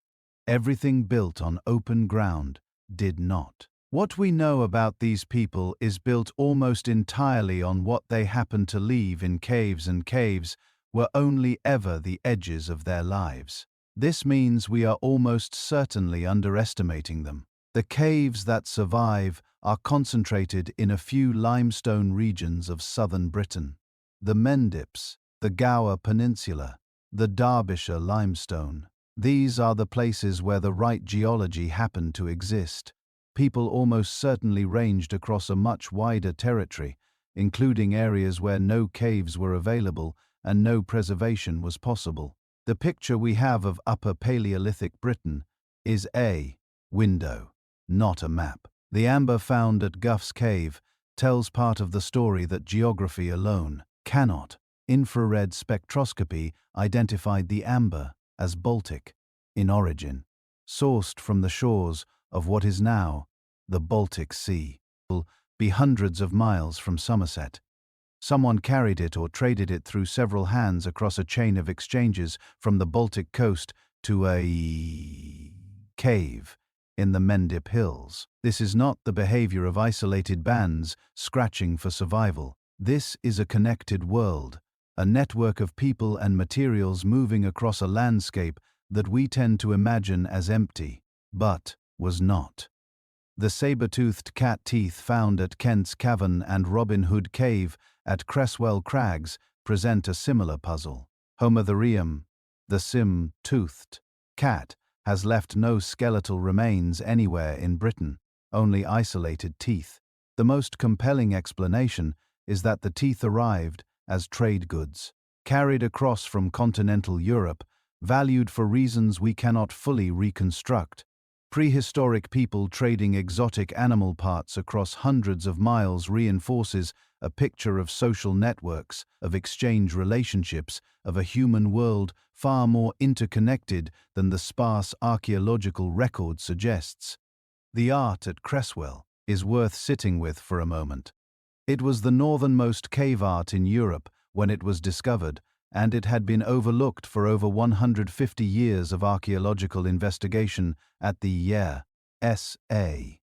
Everything built on open ground did not. What we know about these people is built almost entirely on what they happened to leave in caves, and caves were only ever the edges of their lives. This means we are almost certainly underestimating them. The caves that survive are concentrated in a few limestone regions of southern Britain. The Mendips, the Gower Peninsula, the Derbyshire limestone. These are the places where the right geology happened to exist. People almost certainly ranged across a much wider territory, including areas where no caves were available and no preservation was possible. The picture we have of Upper Paleolithic Britain is a window, not a map. The amber found at Gough's Cave tells part of the story that geography alone cannot. Infrared spectroscopy identified the amber as Baltic in origin, sourced from the shores of what is now the Baltic Sea. Be hundreds of miles from Somerset. Someone carried it or traded it through several hands across a chain of exchanges from the Baltic coast to a cave in the Mendip Hills. This is not the behavior of isolated bands scratching for survival. This is a connected world, a network of people and materials moving across a landscape that we tend to imagine as empty, but was not. The saber-toothed cat teeth found at Kent's Cavern and Robin Hood Cave at Cresswell Crags present a similar puzzle. Homotherium, the sim-toothed cat, has left no skeletal remains anywhere in Britain, only isolated teeth. The most compelling explanation is that the teeth arrived as trade goods, carried across from continental Europe, valued for reasons we cannot fully reconstruct. Prehistoric people trading exotic animal parts across hundreds of miles reinforces a picture of social networks, of exchange relationships, of a human world far more interconnected than the sparse archaeological record suggests. The art at Cresswell is worth sitting with for a moment. It was the northernmost cave art in Europe when it was discovered, and it had been overlooked for over 150 years of archaeological investigation at the S.A.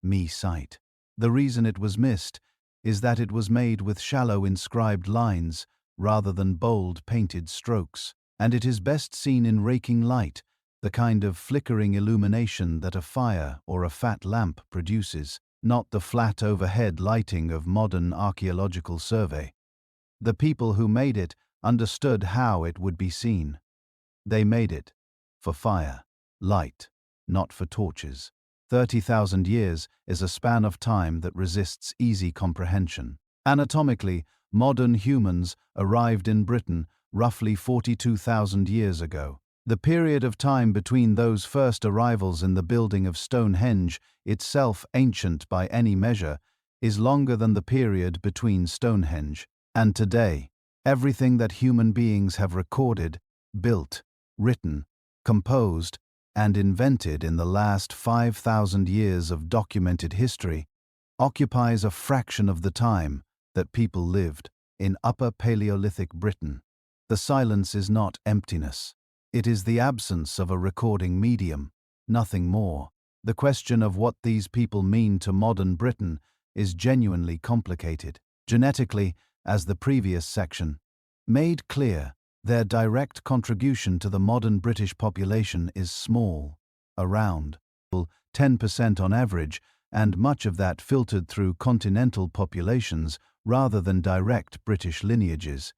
Me site. The reason it was missed is that it was made with shallow inscribed lines rather than bold painted strokes, and it is best seen in raking light, the kind of flickering illumination that a fire or a fat lamp produces, not the flat overhead lighting of modern archaeological survey. The people who made it understood how it would be seen. They made it for fire, light, not for torches. 30,000 years is a span of time that resists easy comprehension. Anatomically, modern humans arrived in Britain roughly 42,000 years ago. The period of time between those first arrivals in the building of Stonehenge, itself ancient by any measure, is longer than the period between Stonehenge and today. Everything that human beings have recorded, built, written, composed, and invented in the last 5,000 years of documented history occupies a fraction of the time that people lived in Upper Paleolithic Britain. The silence is not emptiness. It is the absence of a recording medium, nothing more. The question of what these people mean to modern Britain is genuinely complicated. Genetically, as the previous section made clear, their direct contribution to the modern British population is small, around 10% on average, and much of that filtered through continental populations rather than direct British lineages.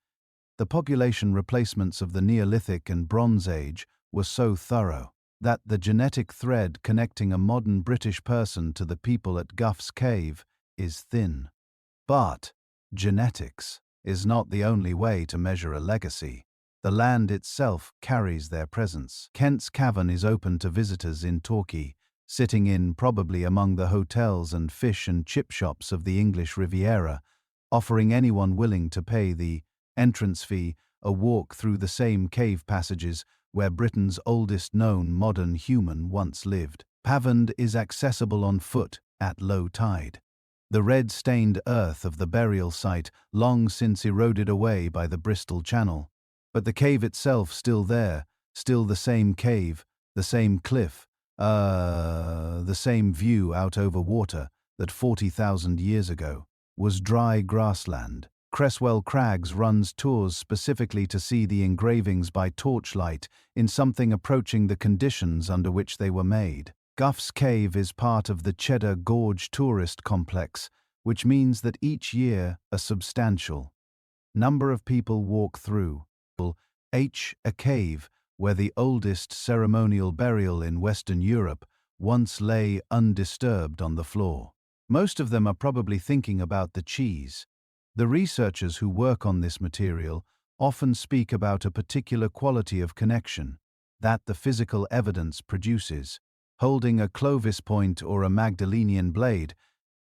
The population replacements of the Neolithic and Bronze Age were so thorough that the genetic thread connecting a modern British person to the people at Gough's Cave is thin. But genetics is not the only way to measure a legacy. The land itself carries their presence. Kent's Cavern is open to visitors in Torquay, sitting in probably among the hotels and fish and chip shops of the English Riviera, offering anyone willing to pay the entrance fee a walk through the same cave passages where Britain's oldest known modern human once lived. Pavand is accessible on foot at low tide. The red-stained earth of the burial site long since eroded away by the Bristol Channel, but the cave itself still there, still the same cave, the same cliff, the same view out over water that 40,000 years ago was dry grassland. Cresswell Crags runs tours specifically to see the engravings by torchlight in something approaching the conditions under which they were made. Gough's Cave is part of the Cheddar Gorge tourist complex, which means that each year a substantial number of people walk through a cave where the oldest ceremonial burial in Western Europe once lay undisturbed on the floor. Most of them are probably thinking about the cheese. The researchers who work on this material often speak about a particular quality of connection that the physical evidence produces. Holding a Clovis point or a Magdalenian blade,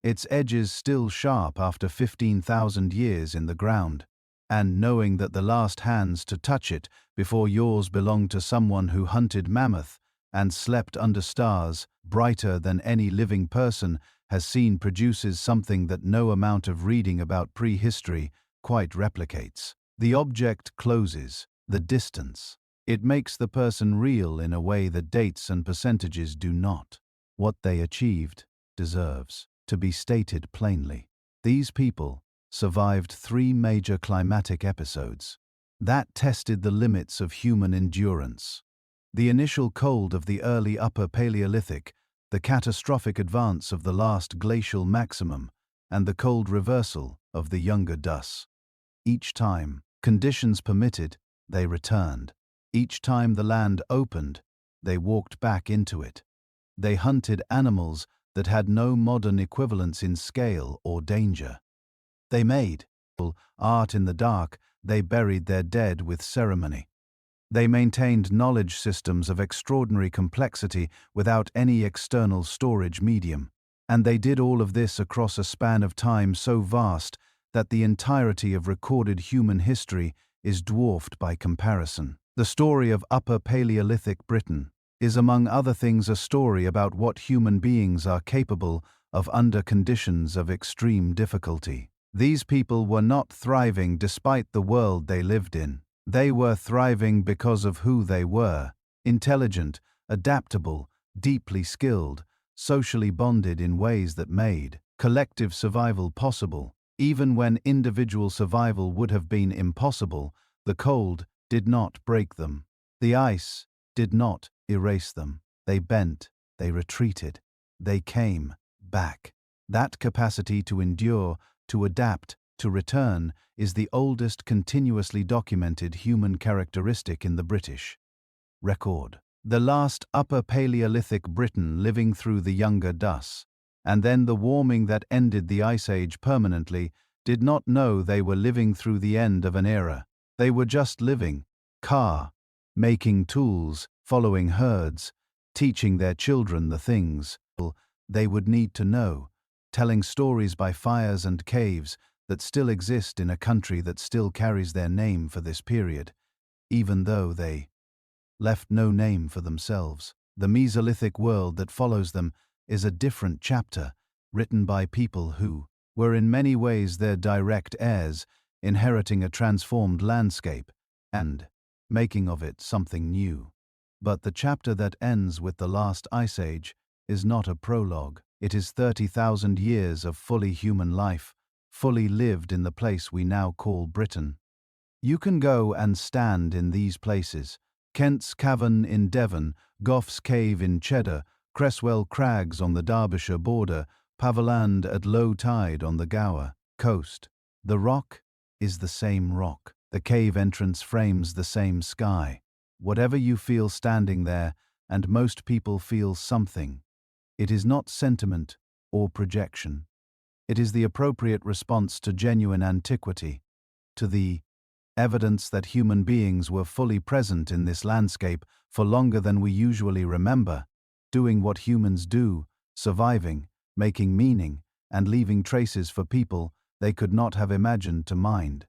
its edges still sharp after 15,000 years in the ground, and knowing that the last hands to touch it before yours belonged to someone who hunted mammoth and slept under stars brighter than any living person has seen produces something that no amount of reading about prehistory quite replicates. The object closes the distance. It makes the person real in a way that dates and percentages do not. What they achieved deserves to be stated plainly. These people survived 3 major climatic episodes that tested the limits of human endurance. The initial cold of the early Upper Paleolithic, the catastrophic advance of the last glacial maximum, and the cold reversal of the Younger Dus. Each time conditions permitted, they returned. Each time the land opened, they walked back into it. They hunted animals that had no modern equivalents in scale or danger. They made art in the dark, they buried their dead with ceremony. They maintained knowledge systems of extraordinary complexity without any external storage medium. And they did all of this across a span of time so vast that the entirety of recorded human history is dwarfed by comparison. The story of Upper Paleolithic Britain is, among other things, a story about what human beings are capable of under conditions of extreme difficulty. These people were not thriving despite the world they lived in. They were thriving because of who they were: intelligent, adaptable, deeply skilled, socially bonded in ways that made collective survival possible. Even when individual survival would have been impossible, the cold did not break them. The ice did not erase them. They bent, they retreated, they came back. That capacity to endure, to adapt, to return is the oldest continuously documented human characteristic in the British record. The last Upper Paleolithic Briton living through the Younger Dus, and then the warming that ended the Ice Age permanently, did not know they were living through the end of an era. They were just living, making tools, following herds, teaching their children the things they would need to know, telling stories by fires and caves that still exist in a country that still carries their name for this period, even though they left no name for themselves. The Mesolithic world that follows them is a different chapter, written by people who were in many ways their direct heirs, inheriting a transformed landscape and making of it something new. But the chapter that ends with the last Ice Age is not a prologue. It is 30,000 years of fully human life, fully lived in the place we now call Britain. You can go and stand in these places: Kent's Cavern in Devon, Gough's Cave in Cheddar, Cresswell Crags on the Derbyshire border, Paviland at low tide on the Gower coast. The rock is the same rock. The cave entrance frames the same sky. Whatever you feel standing there, and most people feel something, it is not sentiment or projection. It is the appropriate response to genuine antiquity, to the evidence that human beings were fully present in this landscape for longer than we usually remember, doing what humans do, surviving, making meaning, and leaving traces for people they could not have imagined to mind.